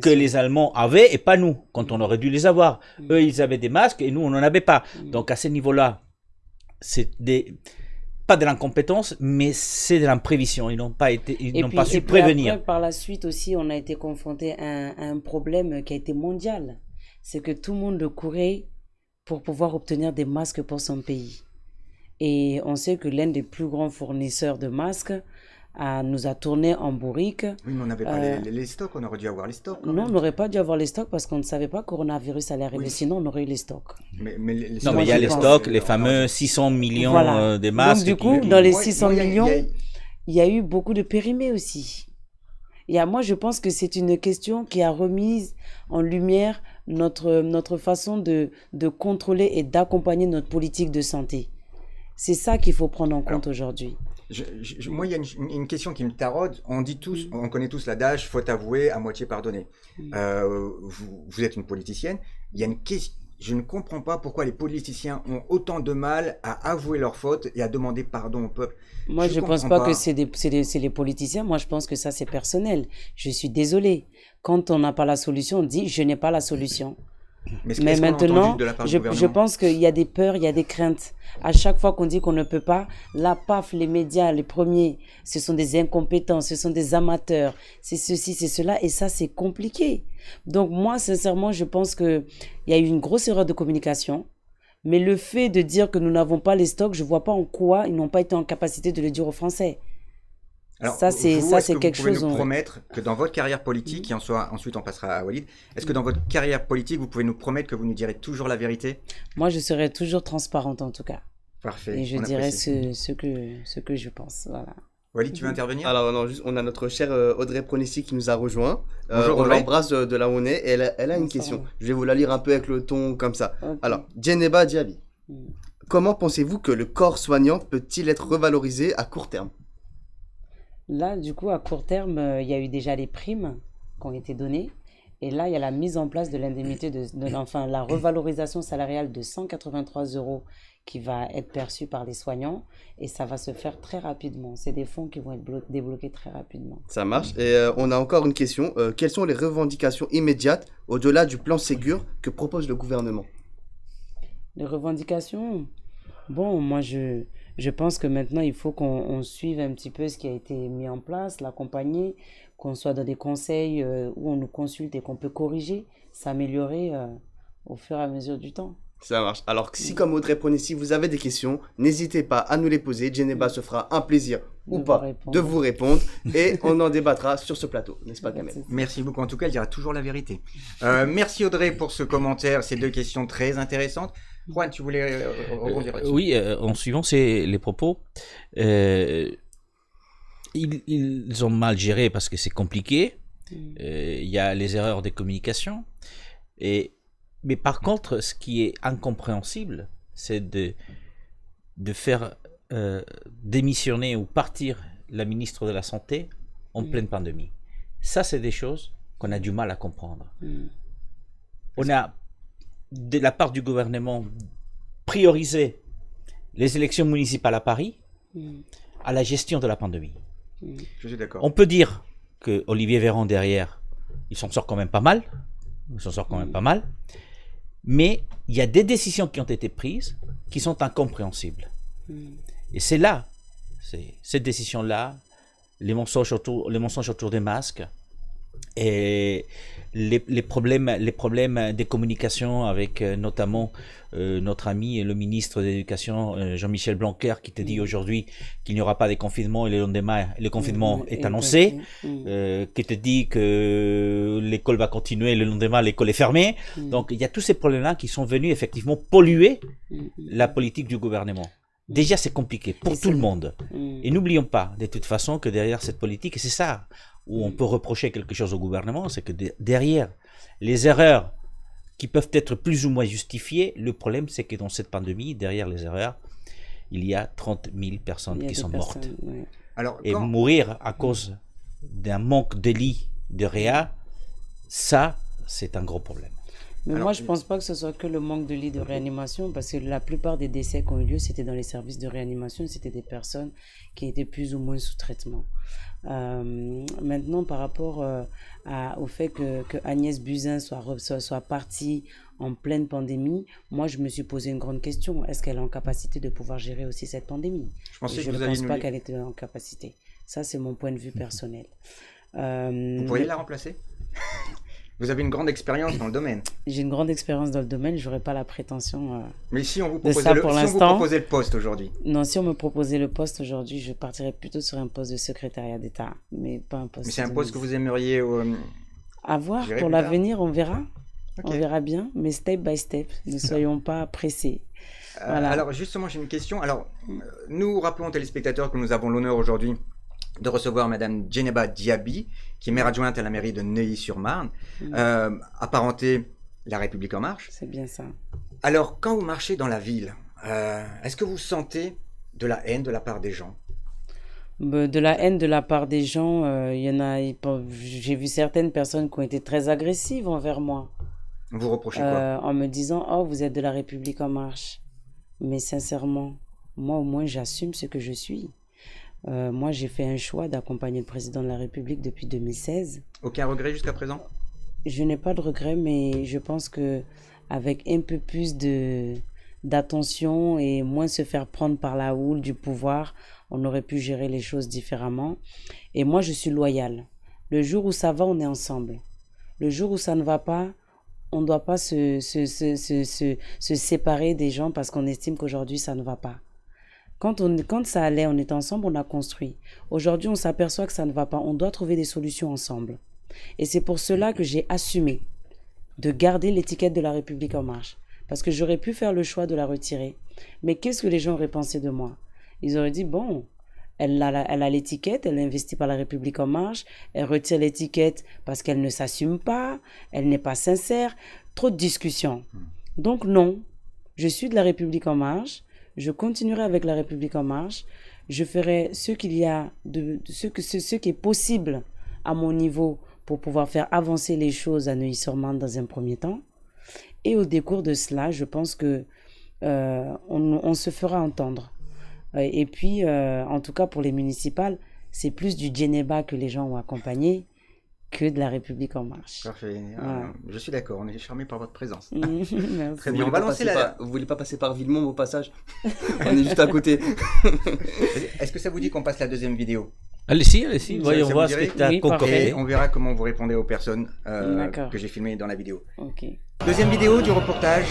S2: que les Allemands avaient et pas nous, quand on aurait dû les avoir. Eux, ils avaient des masques et nous, on n'en avait pas. Donc à ce niveau-là, c'est pas de l'incompétence, mais c'est de l'imprévision. Ils n'ont pas su prévenir.
S3: Après, par la suite aussi, on a été confronté à un problème qui a été mondial. C'est que tout le monde courait pour pouvoir obtenir des masques pour son pays. Et on sait que l'un des plus grands fournisseurs de masques nous a tourné en bourrique.
S1: Oui, mais on n'avait pas les stocks, on aurait dû avoir les stocks.
S3: Non, on n'aurait pas dû avoir les stocks parce qu'on ne savait pas que le coronavirus allait arriver, sinon on aurait eu les stocks.
S1: Mais
S2: il y a les stocks, les fameux 600 millions de masques.
S3: Donc du coup, dans les 600 millions, il y a eu beaucoup de périmés aussi. Moi, je pense que c'est une question qui a remis en lumière notre façon de contrôler et d'accompagner notre politique de santé. C'est ça qu'il faut prendre en compte aujourd'hui.
S1: Moi, il y a une question qui me taraude. On dit tous, on connaît tous l'adage, faute avouée, à moitié pardonnée. Vous êtes une politicienne. Il y a une question. Je ne comprends pas pourquoi les politiciens ont autant de mal à avouer leurs fautes et à demander pardon au peuple.
S3: Moi, je ne pense pas que c'est les politiciens. Moi, je pense que ça, c'est personnel. Je suis désolée. Quand on n'a pas la solution, on dit « je n'ai pas la solution ». Mais maintenant, je pense qu'il y a des peurs, il y a des craintes. À chaque fois qu'on dit qu'on ne peut pas, la PAF, les médias, les premiers, ce sont des incompétents, ce sont des amateurs, c'est ceci, c'est cela, et ça, c'est compliqué. Donc moi, sincèrement, je pense qu'il y a eu une grosse erreur de communication, mais le fait de dire que nous n'avons pas les stocks, je ne vois pas en quoi ils n'ont pas été en capacité de le dire aux Français.
S1: Alors,
S3: ça, c'est quelque chose.
S1: Vous pouvez nous promettre que dans votre carrière politique, et ensuite on passera à Walid, est-ce que dans votre carrière politique, vous pouvez nous promettre que vous nous direz toujours la vérité?
S3: Moi, je serai toujours transparente en tout cas.
S1: Parfait.
S3: Et je dirai ce que je pense. Voilà.
S1: Walid, tu veux intervenir?
S4: Alors, non, juste, on a notre chère Audrey Pronissi qui nous a rejoint.
S1: Bonjour,
S4: on l'embrasse de là où on est. Et elle a une question. Je vais vous la lire un peu avec le ton comme ça. Okay. Alors, Djeneba Diaby. Comment pensez-vous que le corps soignant peut-il être revalorisé à court terme?
S3: Là, du coup, à court terme, il y a eu déjà les primes qui ont été données. Et là, il y a la mise en place de l'indemnité, enfin, la revalorisation salariale de 183 € qui va être perçue par les soignants. Et ça va se faire très rapidement. C'est des fonds qui vont être débloqués très rapidement.
S4: Ça marche. Et on a encore une question. Quelles sont les revendications immédiates au-delà du plan Ségur que propose le gouvernement?
S3: Les revendications? Bon, moi, je pense que maintenant, il faut qu'on suive un petit peu ce qui a été mis en place, l'accompagner, qu'on soit dans des conseils où on nous consulte et qu'on peut corriger, s'améliorer au fur et à mesure du temps.
S4: Ça marche. Alors, si comme Audrey Pronessi, vous avez des questions, n'hésitez pas à nous les poser. Djeneba se fera un plaisir ou pas de vous répondre et on en débattra sur ce plateau, n'est-ce pas, Kamel?
S1: Merci beaucoup. En tout cas, elle dira toujours la vérité. Merci Audrey pour ce commentaire, ces deux questions très intéressantes. Juan, tu voulais rebondir là-dessus?
S2: Oui, en suivant les propos, ils ont mal géré parce que c'est compliqué. Il y a les erreurs de communication. Mais par contre, ce qui est incompréhensible, c'est de faire démissionner ou partir la ministre de la Santé en pleine pandémie. Ça, c'est des choses qu'on a du mal à comprendre. On a, de la part du gouvernement, priorisé les élections municipales à Paris à la gestion de la pandémie.
S1: Je suis d'accord.
S2: On peut dire que Olivier Véran derrière, il s'en sort quand même pas mal. Mais il y a des décisions qui ont été prises qui sont incompréhensibles. Et c'est là, cette décision-là, les mensonges autour des masques et les problèmes de communication avec notamment notre ami et le ministre de l'Éducation Jean-Michel Blanquer qui te dit aujourd'hui qu'il n'y aura pas de confinement et le lendemain le confinement est annoncé, qui te dit que l'école va continuer et le lendemain l'école est fermée. Donc il y a tous ces problèmes-là qui sont venus effectivement polluer la politique du gouvernement. Déjà c'est compliqué pour tout le monde. Et n'oublions pas de toute façon que derrière cette politique, et c'est ça où on peut reprocher quelque chose au gouvernement, c'est que derrière les erreurs qui peuvent être plus ou moins justifiées, le problème c'est que dans cette pandémie, derrière les erreurs, il y a 30 000 personnes qui sont mortes.
S1: Alors,
S2: et mourir à cause d'un manque de lits de réa, ça c'est un gros problème.
S3: Mais moi, je ne pense pas que ce soit que le manque de lits de réanimation, parce que la plupart des décès qui ont eu lieu, c'était dans les services de réanimation, c'était des personnes qui étaient plus ou moins sous traitement. Maintenant, par rapport au fait que Agnès Buzyn soit partie en pleine pandémie, moi, je me suis posé une grande question. Est-ce qu'elle est en capacité de pouvoir gérer aussi cette pandémie? Je ne pense pas qu'elle était en capacité. Ça, c'est mon point de vue personnel.
S1: Vous pourriez la remplacer? Vous avez une grande expérience dans le domaine.
S3: J'ai une grande expérience dans le domaine, je n'aurais pas la prétention
S1: mais si on vous
S3: de
S1: proposait,
S3: ça pour l'instant.
S1: Si on vous proposait le poste aujourd'hui?
S3: Non, si on me proposait le poste aujourd'hui, je partirais plutôt sur un poste de secrétariat d'État, mais pas un poste.
S1: Mais c'est un poste que vous aimeriez
S3: avoir pour l'avenir, on verra. Okay. On verra bien, mais step by step, ne soyons pas pressés. Voilà.
S1: Alors justement, j'ai une question. Alors, nous rappelons aux téléspectateurs que nous avons l'honneur aujourd'hui de recevoir Madame Djeneba Diaby, qui est maire adjointe à la mairie de Neuilly-sur-Marne, apparentée La République En Marche.
S3: C'est bien ça.
S1: Alors, quand vous marchez dans la ville, est-ce que vous sentez de la haine de la part des gens?
S3: De la haine de la part des gens, il y en a. J'ai vu certaines personnes qui ont été très agressives envers moi.
S1: Vous reprochez quoi?
S3: En me disant, oh, vous êtes de La République En Marche. Mais sincèrement, moi au moins j'assume ce que je suis. Moi, j'ai fait un choix d'accompagner le président de la République depuis 2016.
S1: Aucun regret jusqu'à présent?
S3: Je n'ai pas de regret, mais je pense que avec un peu plus d'attention et moins se faire prendre par la houle du pouvoir, on aurait pu gérer les choses différemment. Et moi, je suis loyale. Le jour où ça va, on est ensemble. Le jour où ça ne va pas, on ne doit pas se séparer des gens parce qu'on estime qu'aujourd'hui, ça ne va pas. Quand ça allait, on était ensemble, on a construit. Aujourd'hui, on s'aperçoit que ça ne va pas. On doit trouver des solutions ensemble. Et c'est pour cela que j'ai assumé de garder l'étiquette de La République En Marche. Parce que j'aurais pu faire le choix de la retirer. Mais qu'est-ce que les gens auraient pensé de moi? Ils auraient dit, bon, elle a l'étiquette, elle investit par La République En Marche, elle retire l'étiquette parce qu'elle ne s'assume pas, elle n'est pas sincère. Trop de discussions. Donc non, je suis de La République En Marche. Je continuerai avec La République En Marche. Je ferai ce qui est possible à mon niveau pour pouvoir faire avancer les choses à Neuilly-sur-Marne dans un premier temps. Et au décours de cela, je pense que on se fera entendre. Et puis, en tout cas pour les municipales, c'est plus du Djeneba que les gens ont accompagné que de La République En Marche.
S1: Parfait.
S3: Voilà.
S1: Je suis d'accord, on est charmé par votre présence.
S3: Merci.
S1: Très bien, on va lancer
S4: Vous voulez pas passer par Villemont au passage? On est juste à côté.
S1: Est-ce que ça vous dit qu'on passe la deuxième vidéo?
S2: Allez-y, voyons voir ce que tu as concocté.
S1: Et on verra comment vous répondez aux personnes que j'ai filmées dans la vidéo.
S3: Ok.
S1: Deuxième vidéo du reportage.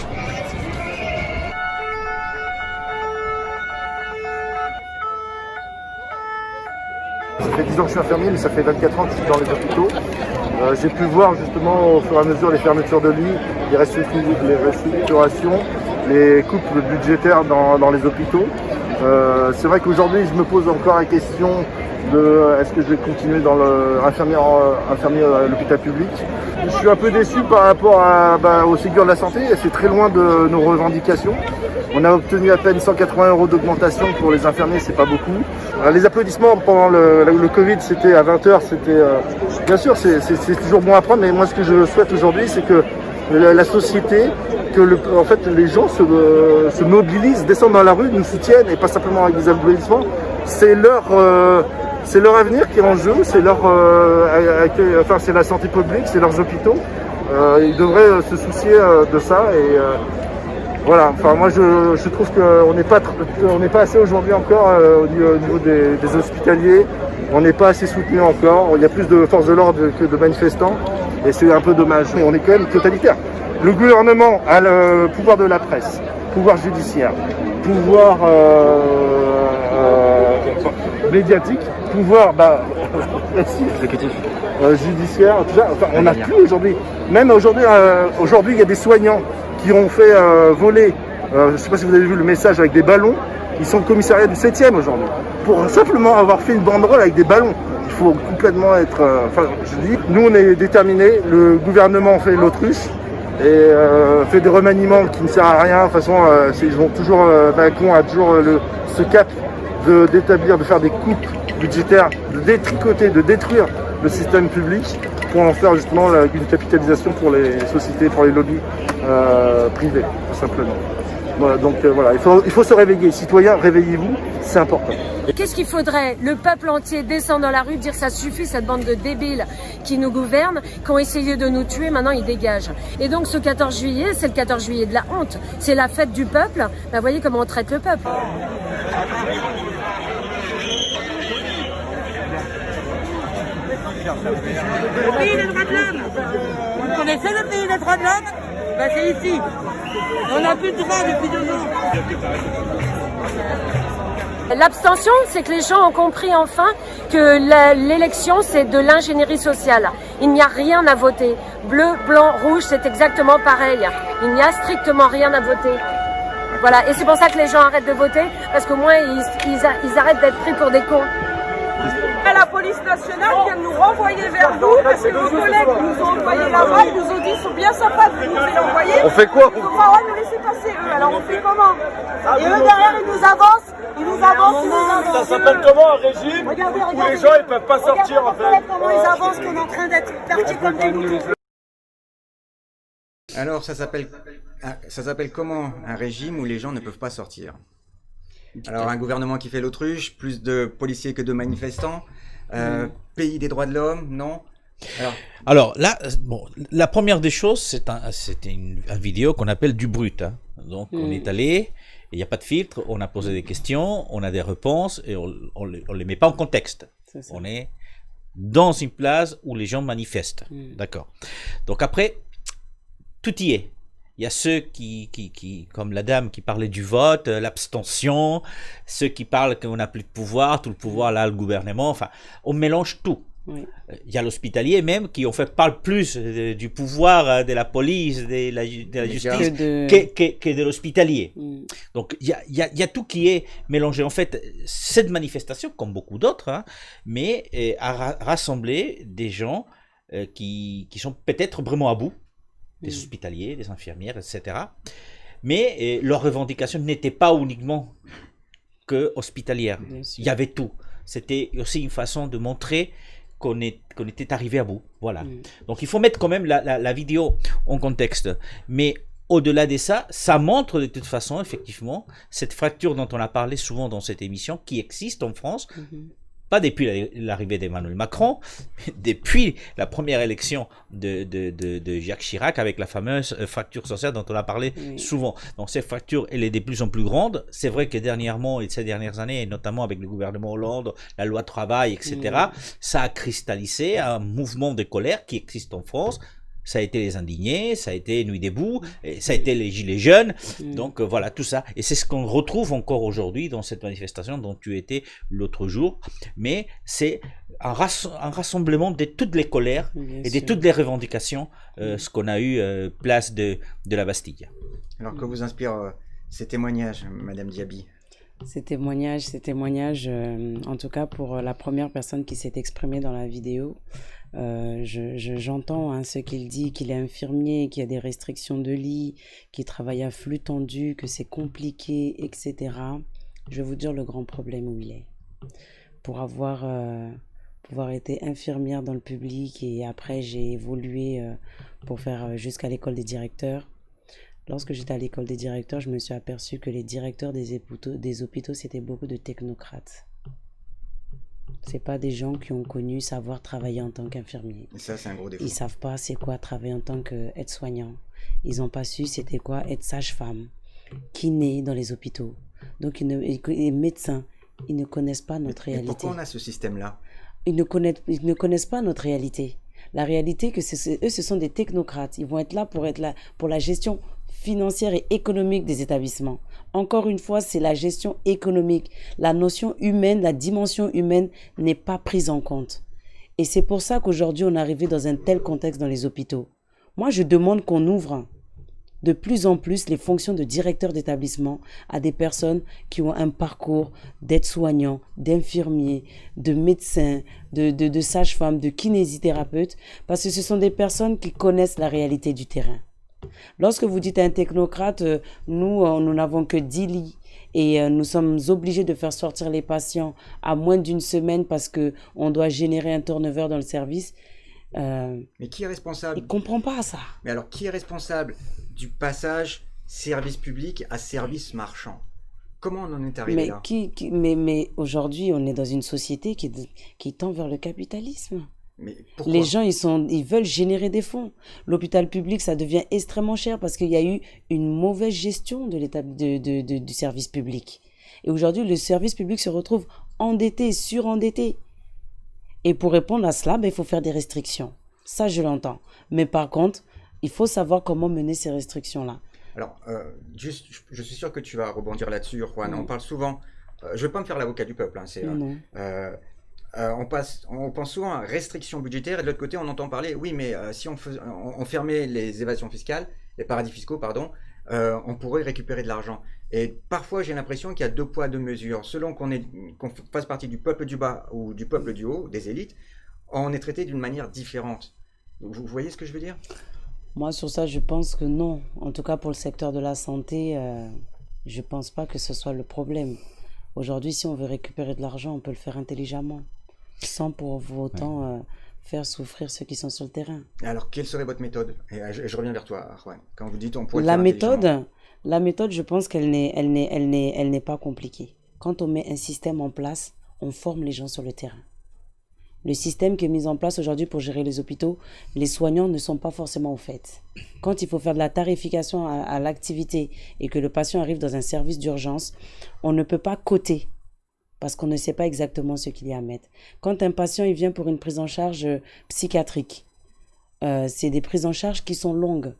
S9: Ça fait 10 ans que je suis infirmier, mais ça fait 24 ans que je suis dans les hôpitaux. J'ai pu voir justement au fur et à mesure les fermetures de lits, les restructurations, les coupes budgétaires dans les hôpitaux. C'est vrai qu'aujourd'hui, je me pose encore la question de est-ce que je vais continuer dans infirmier à l'hôpital public. Je suis un peu déçu par rapport au Ségur de la santé, c'est très loin de nos revendications. On a obtenu à peine 180 € d'augmentation pour les infirmiers, c'est pas beaucoup. Les applaudissements pendant le Covid, c'était à 20h, c'était bien sûr c'est toujours bon à prendre, mais moi ce que je souhaite aujourd'hui, c'est que la société, en fait les gens se mobilisent, descendent dans la rue, nous soutiennent et pas simplement avec des applaudissements. C'est leur avenir qui est en jeu, c'est c'est la santé publique, c'est leurs hôpitaux. Ils devraient se soucier de ça et voilà. Enfin moi je trouve qu'on n'est pas assez aujourd'hui encore au niveau des hospitaliers. On n'est pas assez soutenu encore. Il y a plus de forces de l'ordre que de manifestants et c'est un peu dommage. On est quand même totalitaire. Le gouvernement a le pouvoir de la presse, pouvoir judiciaire, pouvoir médiatique, pouvoir judiciaire, tout ça. Enfin, on n'a plus aujourd'hui. Même aujourd'hui, il y a des soignants qui ont fait voler, je ne sais pas si vous avez vu le message avec des ballons, ils sont au commissariat du 7e aujourd'hui. Pour simplement avoir fait une banderole avec des ballons. Il faut complètement être... nous on est déterminés, le gouvernement fait l'autruche et fait des remaniements qui ne servent à rien. De toute façon, ils ont toujours, Macron a toujours ce cap d'établir, de faire des coupes budgétaires, de détricoter, de détruire le système public pour en faire justement une capitalisation pour les sociétés, pour les lobbies privés, tout simplement. Voilà, donc voilà, il faut se réveiller. Citoyens, réveillez-vous, c'est important.
S10: Qu'est-ce qu'il faudrait? Le peuple entier descend dans la rue, dire ça suffit, cette bande de débiles qui nous gouvernent, qui ont essayé de nous tuer, maintenant ils dégagent. Et donc ce 14 juillet, c'est le 14 juillet de la honte. C'est la fête du peuple. Vous voyez comment on traite le peuple.
S5: Le pays des droits de l'homme. Vous connaissez le pays des droits de l'homme? C'est ici. On n'a plus de droits depuis 2 ans.
S10: L'abstention, c'est que les gens ont compris enfin que l'élection, c'est de l'ingénierie sociale. Il n'y a rien à voter. Bleu, blanc, rouge, c'est exactement pareil. Il n'y a strictement rien à voter. Voilà, et c'est pour ça que les gens arrêtent de voter, parce qu'au moins ils arrêtent d'être pris pour des cons.
S11: La police nationale vient de nous renvoyer vers vous parce que nos collègues nous ont envoyés là-bas, ils nous ont dit ils sont bien sympas de nous les envoyer.
S9: On fait quoi?
S11: Ils vont pas nous laisser passer eux, alors on fait comment? Et eux derrière ils nous avancent.
S9: Ça s'appelle comment un régime où les gens ils peuvent pas sortir en fait?
S11: Comment ils avancent, qu'on est en train d'être partis comme des moutons.
S1: Alors ça s'appelle comment un régime où les gens ne peuvent pas sortir? Alors un gouvernement qui fait l'autruche, plus de policiers que de manifestants, pays des droits de l'homme, non?
S2: Alors là, bon, la première des choses, c'était une vidéo qu'on appelle du brut. Hein. Donc on est allé, il n'y a pas de filtre, on a posé des questions, on a des réponses et on les met pas en contexte. On est dans une place où les gens manifestent. D'accord. Donc après, tout y est. Il y a ceux qui, comme la dame qui parlait du vote, l'abstention, ceux qui parlent qu'on n'a plus de pouvoir, tout le pouvoir là, le gouvernement, enfin, on mélange tout. Oui. Il y a l'hospitalier même qui en fait parle plus du pouvoir de la police, de la justice que de l'hospitalier. Donc il y a tout qui est mélangé. En fait, cette manifestation, comme beaucoup d'autres, hein, mais a rassemblé des gens qui sont peut-être vraiment à bout. Des hospitaliers, des infirmières, etc. Mais leurs revendications n'étaient pas uniquement que hospitalières. Il y avait tout. C'était aussi une façon de montrer qu'on était arrivé à bout. Voilà. Donc il faut mettre quand même la vidéo en contexte. Mais au-delà de ça, ça montre de toute façon, effectivement, cette fracture dont on a parlé souvent dans cette émission, qui existe en France. Pas depuis l'arrivée d'Emmanuel Macron, mais depuis la première élection de Jacques Chirac avec la fameuse fracture sociale dont on a parlé souvent. Donc cette fracture, elle est de plus en plus grande. C'est vrai que dernièrement, et ces dernières années, et notamment avec le gouvernement Hollande, la loi travail, etc., ça a cristallisé un mouvement de colère qui existe en France, Ça a été les indignés, ça a été Nuit debout, et ça a été les gilets jaunes. Donc voilà, tout ça. Et c'est ce qu'on retrouve encore aujourd'hui dans cette manifestation dont tu étais l'autre jour. Mais c'est un rassemblement de toutes les colères et de toutes les revendications, ce qu'on a eu place de la Bastille.
S1: Alors que vous inspire ces témoignages, Madame Diaby?
S3: Ces témoignages, en tout cas pour la première personne qui s'est exprimée dans la vidéo, j'entends ce qu'il dit, qu'il est infirmier, qu'il y a des restrictions de lit, qu'il travaille à flux tendu, que c'est compliqué, etc. Je vais vous dire le grand problème où il est. Pour avoir été infirmière dans le public et après j'ai évolué pour faire jusqu'à l'école des directeurs. Lorsque j'étais à l'école des directeurs, je me suis aperçu que les directeurs des hôpitaux, c'était beaucoup de technocrates. C'est pas des gens qui ont connu savoir travailler en tant qu'infirmier.
S1: Et ça, c'est un gros défaut.
S3: Ils savent pas c'est quoi travailler en tant qu'aide-soignant. Ils ont pas su c'était quoi être sage-femme, kiné dans les hôpitaux. Donc les médecins, ils ne connaissent pas notre réalité.
S1: Pourquoi on a ce système-là?
S3: Ils ne connaissent pas notre réalité. La réalité, eux, ce sont des technocrates. Ils vont être là pour la gestion financière et économique des établissements. Encore une fois, c'est la gestion économique. La notion humaine, la dimension humaine n'est pas prise en compte. Et c'est pour ça qu'aujourd'hui, on est arrivé dans un tel contexte dans les hôpitaux. Moi, je demande qu'on ouvre de plus en plus les fonctions de directeur d'établissement à des personnes qui ont un parcours d'aide-soignants, d'infirmiers, de médecins, de sages-femmes, de kinésithérapeutes, parce que ce sont des personnes qui connaissent la réalité du terrain. Lorsque vous dites un technocrate, nous n'avons que 10 lits et nous sommes obligés de faire sortir les patients à moins d'une semaine parce qu'on doit générer un turnover dans le service.
S1: Mais qui est responsable?
S3: Il ne comprend pas ça.
S1: Mais alors, qui est responsable du passage service public à service marchand? Comment on en est arrivé là?
S3: Mais aujourd'hui, on est dans une société qui tend vers le capitalisme.
S1: Mais pourquoi?
S3: Les gens, ils veulent générer des fonds. L'hôpital public, ça devient extrêmement cher parce qu'il y a eu une mauvaise gestion du service public. Et aujourd'hui, le service public se retrouve endetté, surendetté. Et pour répondre à cela, il faut faire des restrictions. Ça, je l'entends. Mais par contre, il faut savoir comment mener ces restrictions-là.
S1: Alors, juste, je suis sûr que tu vas rebondir là-dessus, Juan. On parle souvent, je ne vais pas me faire l'avocat du peuple, on pense souvent à restrictions budgétaires et de l'autre côté, on entend parler, oui, mais si on fermait les évasions fiscales, les paradis fiscaux, pardon, on pourrait récupérer de l'argent. Et parfois, j'ai l'impression qu'il y a deux poids, deux mesures. Selon qu'on fasse partie du peuple du bas ou du peuple du haut, des élites, on est traité d'une manière différente. Vous voyez ce que je veux dire?
S3: Moi, sur ça, je pense que non. En tout cas, pour le secteur de la santé, je ne pense pas que ce soit le problème. Aujourd'hui, si on veut récupérer de l'argent, on peut le faire intelligemment, sans pour autant faire souffrir ceux qui sont sur le terrain.
S1: Alors, quelle serait votre méthode? Et je reviens vers toi, Juan. Quand vous dites on pourrait le faire intelligemment.
S3: La méthode, je pense qu'elle n'est pas compliquée. Quand on met un système en place, on forme les gens sur le terrain. Le système qui est mis en place aujourd'hui pour gérer les hôpitaux, les soignants ne sont pas forcément au fait. Quand il faut faire de la tarification à l'activité et que le patient arrive dans un service d'urgence, on ne peut pas coter parce qu'on ne sait pas exactement ce qu'il y a à mettre. Quand un patient il vient pour une prise en charge psychiatrique, c'est des prises en charge qui sont longues.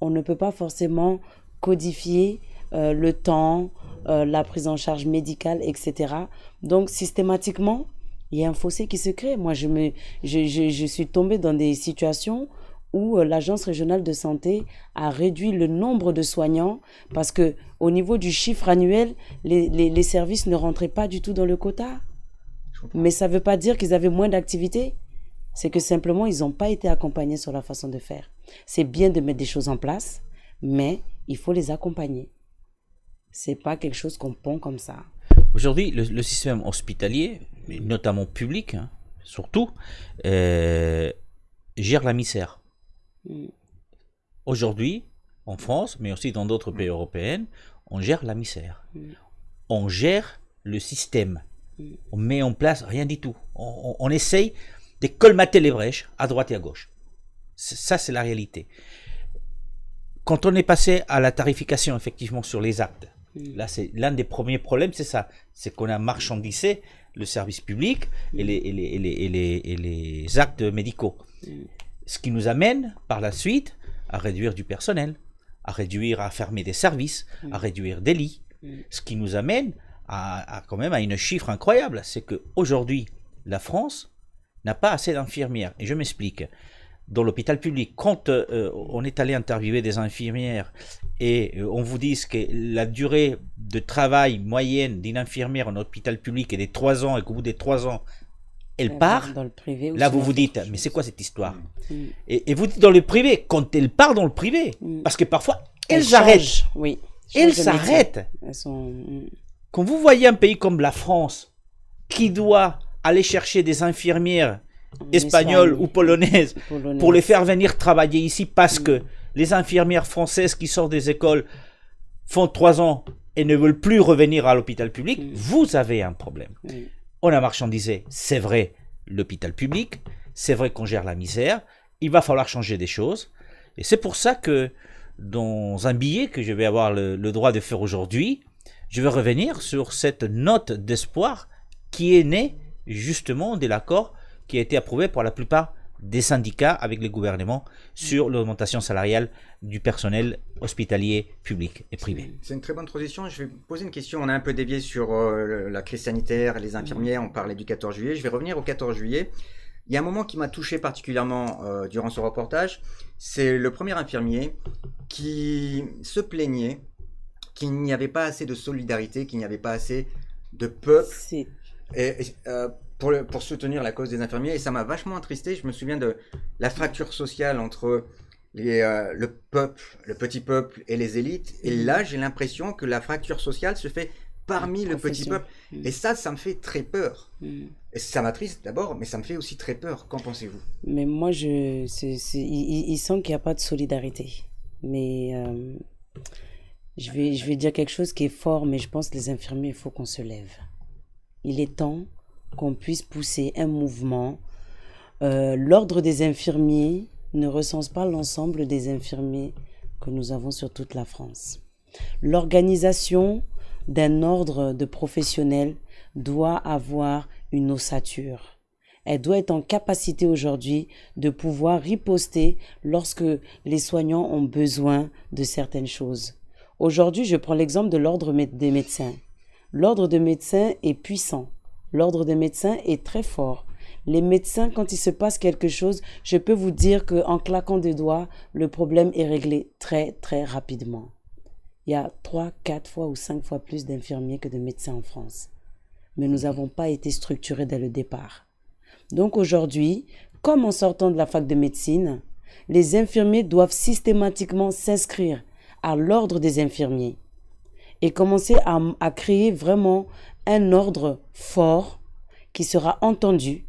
S3: On ne peut pas forcément codifier le temps, la prise en charge médicale, etc. Donc systématiquement, il y a un fossé qui se crée. Moi, je suis tombée dans des situations où l'Agence régionale de santé a réduit le nombre de soignants parce qu'au niveau du chiffre annuel, les services ne rentraient pas du tout dans le quota. Mais ça ne veut pas dire qu'ils avaient moins d'activité. C'est que simplement, ils n'ont pas été accompagnés sur la façon de faire. C'est bien de mettre des choses en place, mais il faut les accompagner. Ce n'est pas quelque chose qu'on pond comme ça.
S2: Aujourd'hui, le système hospitalier, notamment public, surtout, gère la misère. Aujourd'hui, en France, mais aussi dans d'autres pays européens, on gère la misère. On gère le système. On met en place rien du tout. On essaye de colmater les brèches à droite et à gauche. Ça, c'est la réalité. Quand on est passé à la tarification, effectivement, sur les actes, là, c'est l'un des premiers problèmes, c'est ça. C'est qu'on a marchandisé le service public et les actes médicaux. Ce qui nous amène par la suite à réduire du personnel, à fermer des services, à réduire des lits. Ce qui nous amène quand même à une chiffre incroyable, c'est qu'aujourd'hui, la France n'a pas assez d'infirmières. Et je m'explique. Dans l'hôpital public, quand on est allé interviewer des infirmières et on vous dit que la durée de travail moyenne d'une infirmière en hôpital public est de 3 ans et qu'au bout des 3 ans, elle part,
S3: dans le privé,
S2: là vous vous dites, mais c'est quoi cette histoire? Et vous dites dans le privé, quand elle part dans le privé, parce que parfois, elles arrêtent.
S3: Oui.
S2: Elles s'arrêtent. Quand vous voyez un pays comme la France, qui doit aller chercher des infirmières espagnoles ou polonaises pour les faire venir travailler ici parce que les infirmières françaises qui sortent des écoles font 3 ans et ne veulent plus revenir à l'hôpital public, vous avez un problème. On a marchandisé, c'est vrai, l'hôpital public, c'est vrai qu'on gère la misère, il va falloir changer des choses. Et c'est pour ça que dans un billet que je vais avoir le droit de faire aujourd'hui, je vais revenir sur cette note d'espoir qui est née justement de l'accord qui a été approuvé pour la plupart des syndicats avec les gouvernements sur l'augmentation salariale du personnel hospitalier public et privé.
S1: C'est une très bonne transition. Je vais poser une question. On a un peu dévié sur la crise sanitaire, les infirmières, on parlait du 14 juillet. Je vais revenir au 14 juillet. Il y a un moment qui m'a touché particulièrement durant ce reportage. C'est le premier infirmier qui se plaignait qu'il n'y avait pas assez de solidarité, qu'il n'y avait pas assez de peuple pour soutenir la cause des infirmiers. Et ça m'a vachement attristé. Je me souviens de la fracture sociale entre le peuple, le petit peuple et les élites. Et là, j'ai l'impression que la fracture sociale se fait parmi le petit peuple. Et ça me fait très peur. Et ça m'attriste d'abord, mais ça me fait aussi très peur. Qu'en pensez-vous?
S3: Mais moi, il sent qu'il n'y a pas de solidarité. Mais je vais dire quelque chose qui est fort, mais je pense que les infirmiers, il faut qu'on se lève. Il est temps qu'on puisse pousser un mouvement. L'ordre des infirmiers ne recense pas l'ensemble des infirmiers que nous avons sur toute la France. L'organisation d'un ordre de professionnels doit avoir une ossature. Elle doit être en capacité aujourd'hui de pouvoir riposter lorsque les soignants ont besoin de certaines choses. Aujourd'hui, je prends l'exemple de l'ordre des médecins. L'ordre des médecins est puissant. L'ordre des médecins est très fort. Les médecins, quand il se passe quelque chose, je peux vous dire qu'en claquant des doigts, le problème est réglé très, très rapidement. Il y a 3, 4 fois ou 5 fois plus d'infirmiers que de médecins en France. Mais nous n'avons pas été structurés dès le départ. Donc aujourd'hui, comme en sortant de la fac de médecine, les infirmiers doivent systématiquement s'inscrire à l'ordre des infirmiers et commencer à créer vraiment un ordre fort qui sera entendu.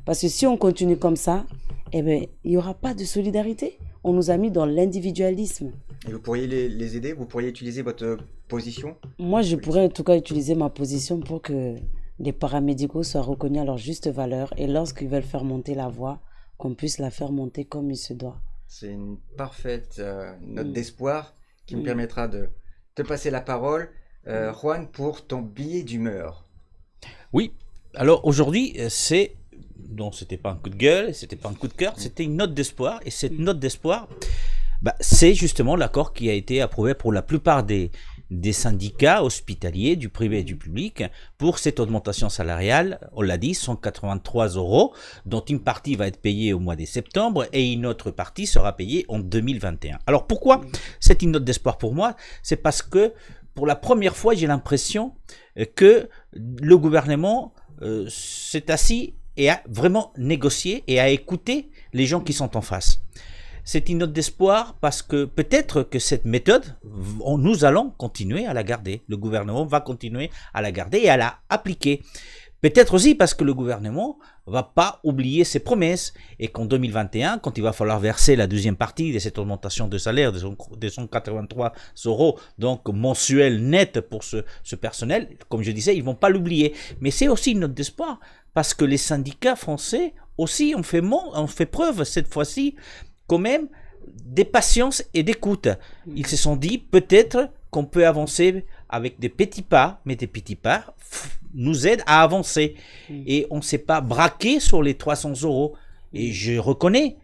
S3: Parce que si on continue comme ça, eh bien, il n'y aura pas de solidarité. On nous a mis dans l'individualisme.
S1: Et vous pourriez les aider? Vous pourriez utiliser votre position?
S3: Moi, je pourrais en tout cas utiliser ma position pour que les paramédicaux soient reconnus à leur juste valeur et lorsqu'ils veulent faire monter la voix, qu'on puisse la faire monter comme il se doit.
S1: C'est une parfaite note d'espoir qui me permettra de te passer la parole. Juan, pour ton billet d'humeur.
S2: Oui, alors aujourd'hui, non, c'était pas un coup de gueule, c'était pas un coup de cœur, c'était une note d'espoir. Et cette note d'espoir, c'est justement l'accord qui a été approuvé pour la plupart des syndicats hospitaliers, du privé et du public, pour cette augmentation salariale, on l'a dit, 183 €, dont une partie va être payée au mois de septembre et une autre partie sera payée en 2021. Alors pourquoi c'est une note d'espoir pour moi? C'est parce que pour la première fois, j'ai l'impression que le gouvernement s'est assis et a vraiment négocié et a écouté les gens qui sont en face. C'est une note d'espoir parce que peut-être que cette méthode, nous allons continuer à la garder. Le gouvernement va continuer à la garder et à la appliquer. Peut-être aussi parce que le gouvernement ne va pas oublier ses promesses et qu'en 2021, quand il va falloir verser la deuxième partie de cette augmentation de salaire de 183 €, donc mensuel net pour ce personnel, comme je disais, ils ne vont pas l'oublier. Mais c'est aussi une note d'espoir parce que les syndicats français aussi ont fait preuve cette fois-ci quand même des patience et d'écoute. Ils se sont dit peut-être qu'on peut avancer avec des petits pas, mais des petits pas nous aident à avancer. Et on ne s'est pas braqué sur les 300 €. Et je reconnais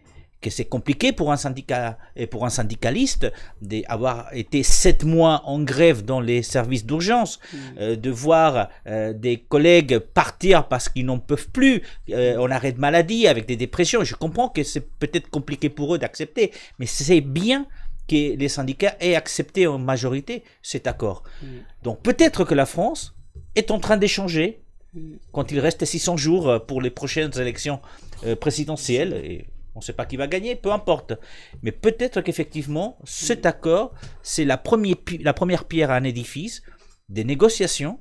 S2: que c'est compliqué pour un syndicat et pour un syndicaliste d'avoir été 7 mois en grève dans les services d'urgence, de voir des collègues partir parce qu'ils n'en peuvent plus, en arrêt de maladie, avec des dépressions. Je comprends que c'est peut-être compliqué pour eux d'accepter, mais c'est bien que les syndicats aient accepté en majorité cet accord. Donc peut-être que la France est en train d'échanger quand il reste 600 jours pour les prochaines élections présidentielles, et on ne sait pas qui va gagner, peu importe. Mais peut-être qu'effectivement, cet accord, c'est la première pierre à un édifice des négociations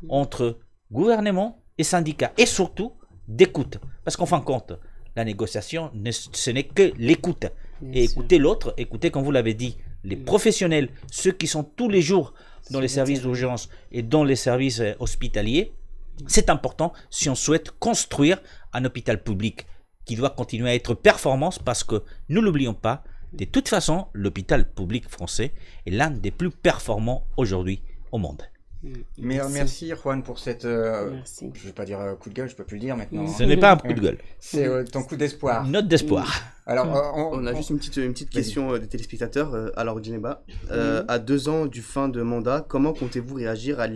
S2: entre gouvernement et syndicats, et surtout d'écoute. Parce qu'en fin de compte, la négociation, ce n'est que l'écoute. Et écoutez l'autre, écoutez, comme vous l'avez dit, les professionnels, ceux qui sont tous les jours dans les services d'urgence et dans les services hospitaliers. C'est important si on souhaite construire un hôpital public qui doit continuer à être performant, parce que, nous l'oublions pas, de toute façon, l'hôpital public français est l'un des plus performants aujourd'hui au monde.
S1: Merci Juan pour cette,
S3: Merci.
S1: je ne vais pas dire coup de gueule, je ne peux plus le dire maintenant.
S2: Ce n'est pas un coup de gueule.
S1: C'est ton coup d'espoir.
S2: Une note d'espoir.
S1: Alors,
S4: on a juste une petite question des téléspectateurs. Alors, Djeneba, à 2 ans du fin de mandat, comment comptez-vous réagir à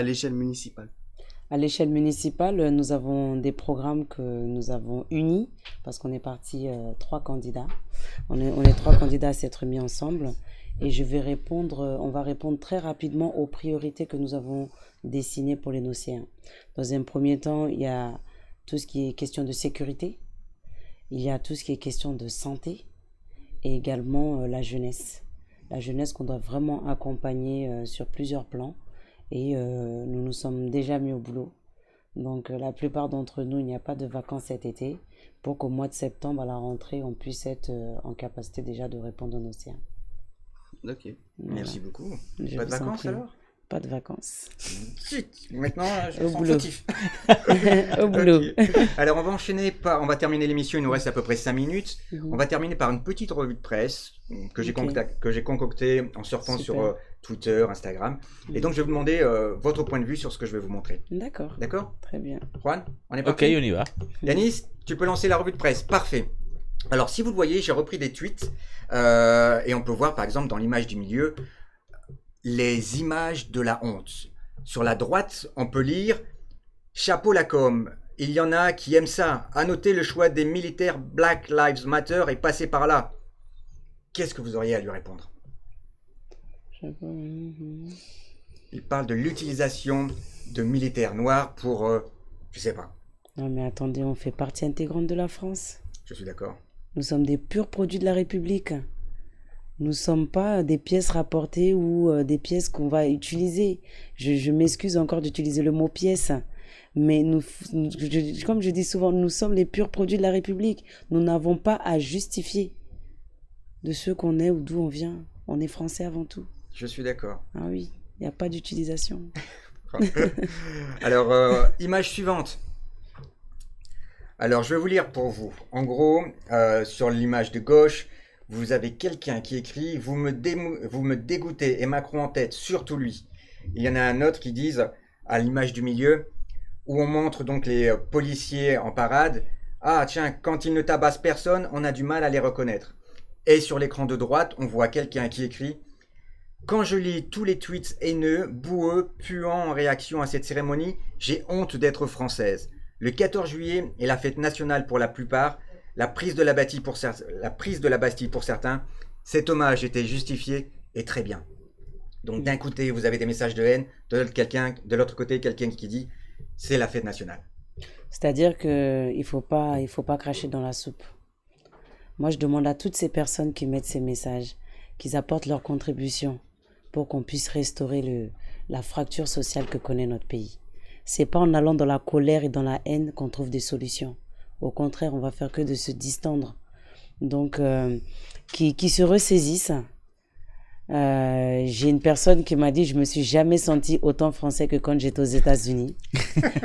S4: l'échelle municipale?
S3: À l'échelle municipale, nous avons des programmes que nous avons unis, parce qu'on est parti 3 candidats. On est 3 candidats à s'être mis ensemble. Et on va répondre très rapidement aux priorités que nous avons dessinées pour les Nocéens. Dans un premier temps, il y a tout ce qui est question de sécurité, il y a tout ce qui est question de santé, et également la jeunesse. La jeunesse qu'on doit vraiment accompagner sur plusieurs plans, et nous nous sommes déjà mis au boulot. Donc la plupart d'entre nous, il n'y a pas de vacances cet été, pour qu'au mois de septembre, à la rentrée, on puisse être en capacité déjà de répondre aux Nocéens.
S4: Ok.
S3: Voilà.
S1: merci beaucoup.
S3: Je
S1: Pas de
S3: vous en
S1: vacances
S3: prie.
S1: alors?
S3: Pas de vacances.
S1: Chut, maintenant, je
S3: Au
S1: me sens
S3: boulot.
S1: fautif.
S3: Au boulot.
S1: Ok. Alors, on va terminer l'émission, il nous reste à peu près 5 minutes. On va terminer par une petite revue de presse que j'ai concoctée en surfant
S3: Super.
S1: sur Twitter, Instagram. Et donc, je vais vous demander votre point de vue sur ce que je vais vous montrer.
S3: D'accord.
S1: D'accord?
S3: Très bien.
S1: Juan, on est
S2: Ok,
S1: parti?
S2: on y va.
S1: Yanis, tu peux lancer la revue de presse. Parfait. Alors, si vous le voyez, j'ai repris des tweets et on peut voir, par exemple, dans l'image du milieu, les images de la honte. Sur la droite, on peut lire « Chapeau la com ». Il y en a qui aiment ça. À noter le choix des militaires Black Lives Matter est passé par là. Qu'est-ce que vous auriez à lui répondre? Il parle de l'utilisation de militaires noirs pour... je sais pas.
S3: Non mais attendez, on fait partie intégrante de la France.
S1: Je suis d'accord.
S3: Nous sommes des purs produits de la République. Nous ne sommes pas des pièces rapportées ou des pièces qu'on va utiliser. Je m'excuse encore d'utiliser le mot pièce. Mais comme je dis souvent, nous sommes les purs produits de la République. Nous n'avons pas à justifier de ce qu'on est ou d'où on vient. On est français avant tout.
S1: Je suis d'accord.
S3: Ah oui, il n'y a pas d'utilisation.
S1: Alors, image suivante. Alors, je vais vous lire pour vous. En gros, sur l'image de gauche, vous avez quelqu'un qui écrit « Vous me dégoûtez et Macron en tête, surtout lui ». Il y en a un autre qui dit, à l'image du milieu, où on montre donc les policiers en parade. « Ah tiens, quand ils ne tabassent personne, on a du mal à les reconnaître ». Et sur l'écran de droite, on voit quelqu'un qui écrit « Quand je lis tous les tweets haineux, boueux, puants en réaction à cette cérémonie, j'ai honte d'être française. Le 14 juillet est la fête nationale pour la plupart, la prise de la Bastille pour certains. Cet hommage était justifié et très bien. » Donc d'un côté, vous avez des messages de haine, de l'autre côté, quelqu'un qui dit « C'est la fête nationale ».
S3: C'est-à-dire qu'il ne faut pas cracher dans la soupe. Moi, je demande à toutes ces personnes qui mettent ces messages, qu'ils apportent leur contribution pour qu'on puisse restaurer la fracture sociale que connaît notre pays. C'est pas en allant dans la colère et dans la haine qu'on trouve des solutions. Au contraire, on va faire que de se distendre. Donc, qui se ressaisissent. J'ai une personne qui m'a dit « Je me suis jamais senti autant français que quand j'étais aux États-Unis. »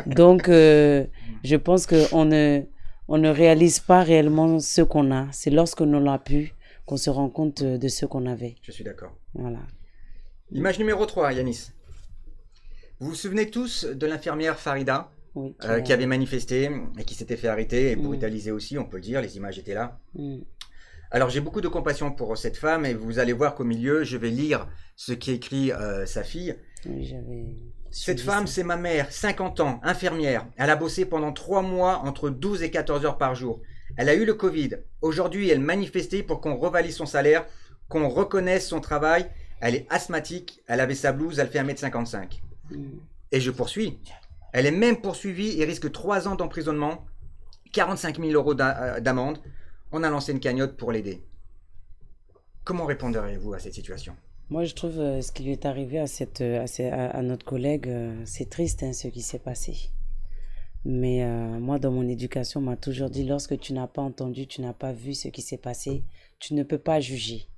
S3: Donc, je pense qu'on ne réalise pas réellement ce qu'on a. C'est lorsque l'on l'a pu qu'on se rend compte de ce qu'on avait.
S1: Je suis d'accord.
S3: Voilà.
S1: Image numéro 3, Yanis. Vous vous souvenez tous de l'infirmière Farida,
S3: oui,
S1: qui avait manifesté et qui s'était fait arrêter et brutaliser aussi, on peut le dire, les images étaient là. Alors j'ai beaucoup de compassion pour cette femme et vous allez voir qu'au milieu, je vais lire ce qu'écrit sa fille.
S3: Oui, j'avais
S1: Cette
S3: suivi
S1: femme,
S3: ça.
S1: c'est ma mère, 50 ans, infirmière. Elle a bossé pendant 3 mois entre 12 et 14 heures par jour. Elle a eu le Covid. Aujourd'hui, elle manifestait pour qu'on revalide son salaire, qu'on reconnaisse son travail. Elle est asthmatique, elle avait sa blouse, elle fait 1m55. Et je poursuis. Elle est même poursuivie et risque 3 ans d'emprisonnement, 45 000 euros d'amende. On a lancé une cagnotte pour l'aider. Comment répondrez-vous à cette situation?
S3: Moi, je trouve ce qui lui est arrivé à notre collègue, c'est triste hein, ce qui s'est passé. Mais moi, dans mon éducation, on m'a toujours dit, lorsque tu n'as pas entendu, tu n'as pas vu ce qui s'est passé, tu ne peux pas juger.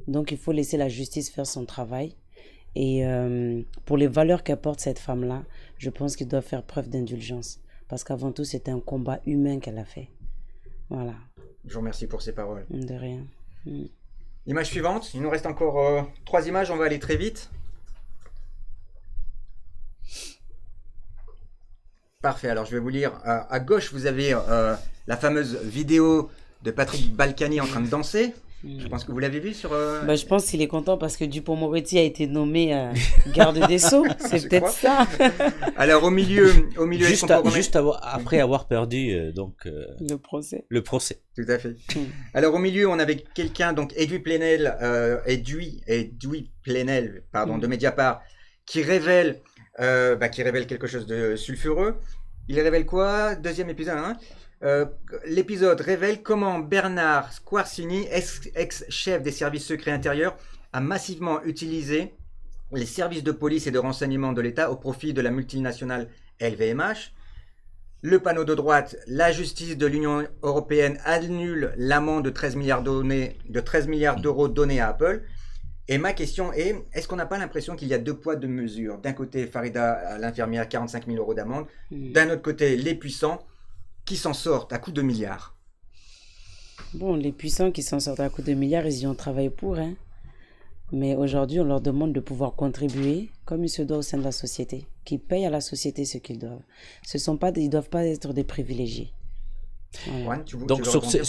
S3: Donc, il faut laisser la justice faire son travail. Et pour les valeurs qu'apporte cette femme-là, je pense qu'il doit faire preuve d'indulgence. Parce qu'avant tout, c'était un combat humain qu'elle a fait. Voilà.
S1: Je vous remercie pour ces paroles.
S3: De rien.
S1: Image suivante. Il nous reste encore 3 images, on va aller très vite. Parfait, alors je vais vous lire. À gauche, vous avez la fameuse vidéo de Patrick Balkany en train de danser. Je pense que vous l'avez vu sur...
S3: Bah, je pense qu'il est content parce que Dupond-Moretti a été nommé garde des Sceaux. C'est peut-être ça.
S1: Alors au milieu
S2: juste, après avoir perdu
S3: le procès.
S2: Le procès.
S1: Tout à fait. Alors au milieu, on avait quelqu'un, donc Edoui Plenel, de Mediapart, qui révèle quelque chose de sulfureux. Il révèle quoi? Deuxième épisode, hein. L'épisode révèle comment Bernard Squarcini, ex-chef des services secrets intérieurs, a massivement utilisé les services de police et de renseignement de l'État au profit de la multinationale LVMH. Le panneau de droite, la justice de l'Union européenne annule l'amende de 13 milliards d'euros donnée à Apple. Et ma question est, est-ce qu'on n'a pas l'impression qu'il y a 2 poids 2 mesures? D'un côté, Farida, l'infirmière, 45 000 euros d'amende. D'un autre côté, les puissants qui s'en sortent à coups de milliards.
S3: Bon, les puissants qui s'en sortent à coups de milliards, ils y ont travaillé pour. Hein. Mais aujourd'hui, on leur demande de pouvoir contribuer comme il se doit au sein de la société, qu'ils payent à la société ce qu'ils doivent. Ils ne doivent pas être des privilégiés.
S1: Voilà.
S2: Donc,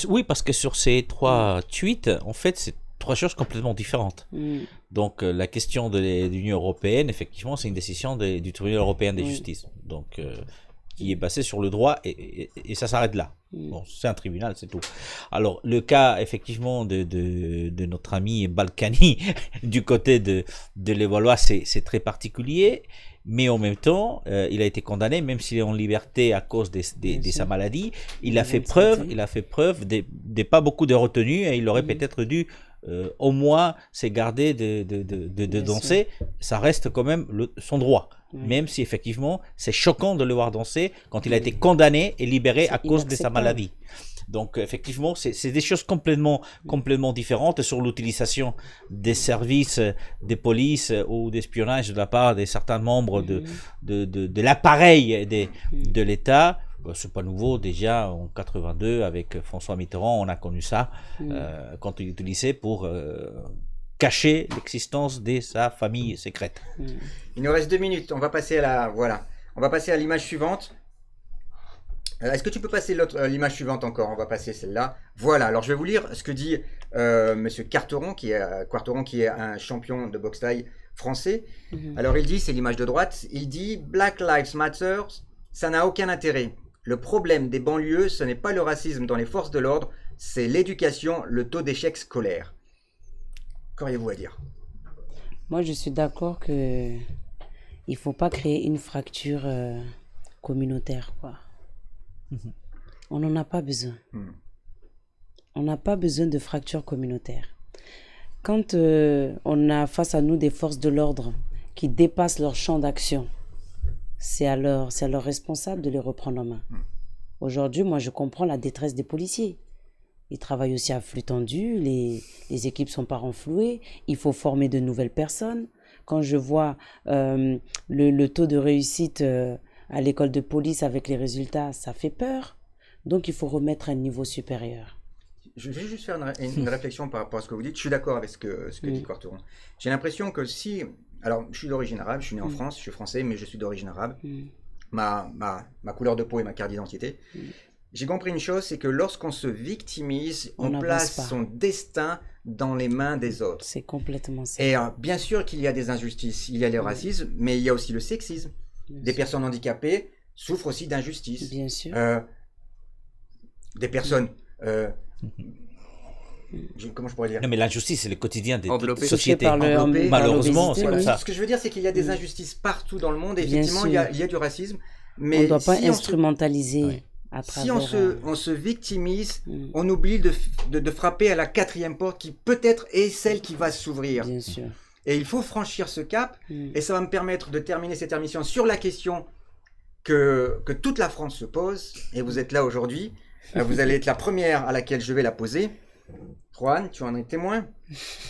S2: oui, parce que sur ces 3 tweets, en fait, c'est 3 choses complètement différentes. Donc, la question de l'Union européenne, effectivement, c'est une décision du Tribunal européen de justice. Donc, qui est basé sur le droit et ça s'arrête là. Bon, c'est un tribunal, c'est tout. Alors, le cas, effectivement, de notre ami Balkany, du côté de l'Évalois, c'est très particulier, mais en même temps, il a été condamné, même s'il est en liberté à cause de sa maladie. Il a fait preuve de pas beaucoup de retenue et il aurait peut-être dû au moins se garder de danser. Ça reste quand même son droit. Même si effectivement c'est choquant de le voir danser quand il a été condamné et libéré à cause de sa maladie. Donc effectivement c'est des choses complètement différentes sur l'utilisation des services de police ou d'espionnage de la part de certains membres de l'appareil de l'État. C'est pas nouveau, déjà en 82 avec François Mitterrand on a connu ça quand il utilisait pour cacher l'existence de sa famille secrète.
S1: Il nous reste 2 minutes, on va passer à l'image suivante. Est-ce que tu peux passer l'image suivante encore? On va passer celle-là. Voilà, alors je vais vous lire ce que dit Monsieur Quarteron, qui est un champion de boxe thaï français. Alors il dit, c'est l'image de droite, il dit « Black Lives Matter, ça n'a aucun intérêt. Le problème des banlieues, ce n'est pas le racisme dans les forces de l'ordre, c'est l'éducation, le taux d'échec scolaire. » Qu'auriez-vous à dire?
S3: Moi, je suis d'accord qu'il ne faut pas créer une fracture communautaire, quoi. On n'en a pas besoin. On n'a pas besoin de fracture communautaire. Quand on a face à nous des forces de l'ordre qui dépassent leur champ d'action, c'est à leur responsable de les reprendre en main. Aujourd'hui, moi, je comprends la détresse des policiers. Ils travaillent aussi à flux tendu, les équipes sont pas renflouées, il faut former de nouvelles personnes. Quand je vois le taux de réussite à l'école de police avec les résultats, ça fait peur. Donc il faut remettre à un niveau supérieur.
S1: Je vais juste faire une réflexion par rapport à ce que vous dites. Je suis d'accord avec ce que dit Quarteron. J'ai l'impression que si... Alors, je suis d'origine arabe, je suis né en France, je suis français, mais je suis d'origine arabe. Ma couleur de peau et ma carte d'identité. j'ai compris une chose, c'est que lorsqu'on se victimise,
S3: On
S1: on
S3: n'avance
S1: place
S3: pas.
S1: son destin dans les mains des autres.
S3: C'est complètement ça.
S1: Et bien sûr qu'il y a des injustices, il y a le racisme, mais il y a aussi le sexisme. Des personnes handicapées souffrent aussi d'injustice.
S3: Bien sûr.
S1: Des personnes... comment je pourrais dire?
S2: Non, mais l'injustice, c'est le quotidien des
S4: Enveloppé.
S2: sociétés.
S3: Touché par le-
S1: Enveloppé.
S2: Malheureusement,
S3: par
S2: c'est comme
S3: l'obésité,
S2: ça.
S1: Ce que je veux dire, c'est qu'il y a des injustices partout dans le monde. Et
S3: Bien
S1: effectivement,
S3: sûr.
S1: il y a du racisme. Mais
S3: On ne doit pas
S1: si on se-
S3: instrumentaliser
S2: Ouais.
S3: à
S1: Si
S3: travers...
S1: on se victimise,
S3: Mm.
S1: on oublie de frapper à la 4e porte qui peut-être est celle qui va s'ouvrir.
S3: Bien sûr.
S1: Et il faut franchir ce cap.
S3: Mm.
S1: Et ça va me permettre de terminer cette émission sur la question que toute la France se pose. Et vous êtes là aujourd'hui. Vous allez être la première à laquelle je vais la poser. Juan, tu en es témoin.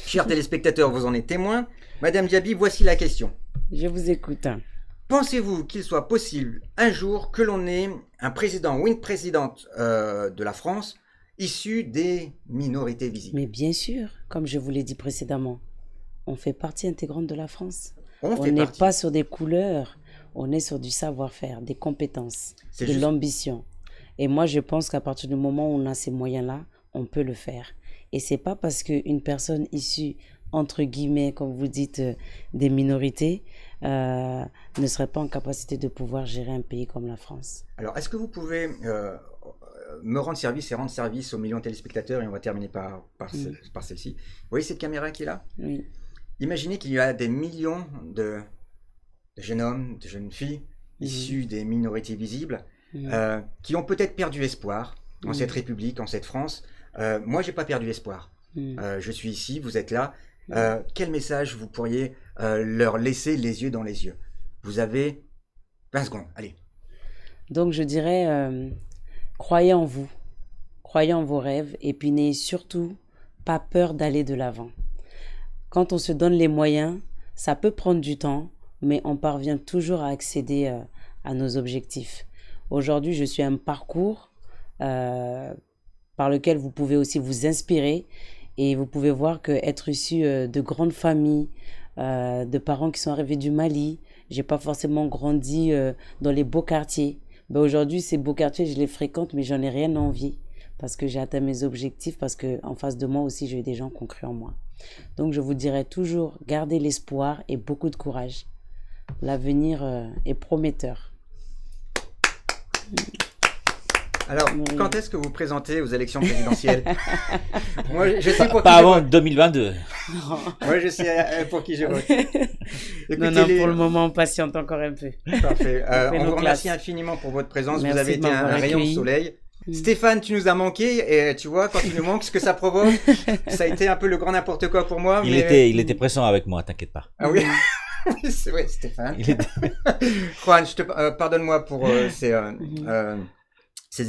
S1: Chers téléspectateurs, vous en êtes témoin. Madame Diaby, voici la question.
S3: Je vous écoute.
S1: Pensez-vous qu'il soit possible un jour que l'on ait un président ou une présidente de la France issu des minorités visibles?
S3: Mais bien sûr, comme je vous l'ai dit précédemment, on fait partie intégrante de la France.
S1: On
S3: On
S1: fait
S3: n'est
S1: partie.
S3: pas sur des couleurs, on est sur du savoir-faire, des compétences,
S1: C'est
S3: de
S1: juste.
S3: l'ambition. Et moi, je pense qu'à partir du moment où on a ces moyens-là, on peut le faire. Et c'est pas parce qu'une personne issue, entre guillemets, comme vous dites, des minorités, ne serait pas en capacité de pouvoir gérer un pays comme la France.
S1: Alors, est-ce que vous pouvez me rendre service et rendre service aux millions de téléspectateurs, et on va terminer par celle-ci. Vous voyez cette caméra qui est là?
S3: Oui.
S1: Imaginez qu'il y a des millions de jeunes hommes, de jeunes filles issus des minorités visibles qui ont peut-être perdu espoir en cette République, en cette France. Moi, j'ai pas perdu espoir. Je suis ici, vous êtes là. Quel message vous pourriez leur laisser les yeux dans les yeux? Vous avez 20 secondes, allez.
S3: Donc, je dirais, croyez en vous, croyez en vos rêves, et puis n'ayez surtout pas peur d'aller de l'avant. Quand on se donne les moyens, ça peut prendre du temps, mais on parvient toujours à accéder à nos objectifs. Aujourd'hui, je suis un parcours par lequel vous pouvez aussi vous inspirer, et vous pouvez voir qu'être issu de grandes familles, de parents qui sont arrivés du Mali, j'ai pas forcément grandi dans les beaux quartiers. Ben aujourd'hui, ces beaux quartiers, je les fréquente, mais j'en ai rien à envier parce que j'ai atteint mes objectifs, parce qu'en face de moi aussi, j'ai eu des gens qui ont cru en moi. Donc, je vous dirais toujours, gardez l'espoir et beaucoup de courage. L'avenir est prometteur.
S1: Alors, quand est-ce que vous présentez aux élections présidentielles? Moi, je sais pour
S2: Pas
S1: qui
S2: avant
S1: je vote.
S2: 2022.
S1: Moi, je sais pour qui je vote.
S3: Non, non, pour le moment, on patiente encore un peu.
S1: Parfait.
S3: fait
S1: On
S3: nos
S1: vous remercie
S3: classes.
S1: infiniment pour votre présence.
S3: Merci
S1: vous avez
S3: de
S1: été un
S3: m'avoir
S1: rayon de
S3: accueilli.
S1: soleil. Stéphane, tu nous as manqué, et tu vois, quand tu nous manques, ce que ça provoque, ça a été un peu le grand n'importe quoi pour moi.
S2: Il était pressant avec moi, t'inquiète pas.
S1: Ah oui, oui, c'est vrai, Stéphane.
S2: Il était...
S1: Juan, pardonne-moi pour ces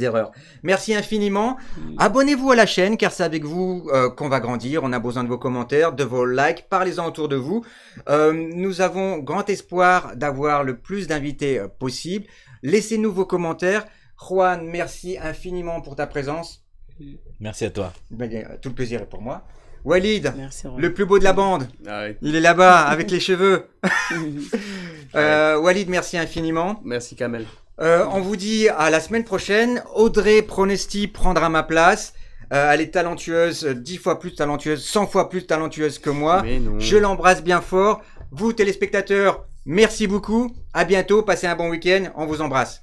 S1: erreurs. Merci infiniment. Abonnez-vous à la chaîne, car c'est avec vous qu'on va grandir. On a besoin de vos commentaires, de vos likes. Parlez-en autour de vous. Nous avons grand espoir d'avoir le plus d'invités possible. Laissez-nous vos commentaires. Juan, merci infiniment pour ta présence.
S2: Merci à toi.
S1: Tout le plaisir est pour moi. Walid,
S3: Merci,
S1: le plus beau de la bande.
S4: Ah oui.
S1: Il est là-bas avec les cheveux. Walid, merci infiniment.
S4: Merci Kamel.
S1: On vous dit à la semaine prochaine. Audrey Pronesti prendra ma place. Elle est talentueuse, 10 fois plus talentueuse, 100 fois plus talentueuse que moi.
S4: Mais non.
S1: Je l'embrasse bien fort. Vous, téléspectateurs, merci beaucoup. À bientôt. Passez un bon week-end. On vous embrasse.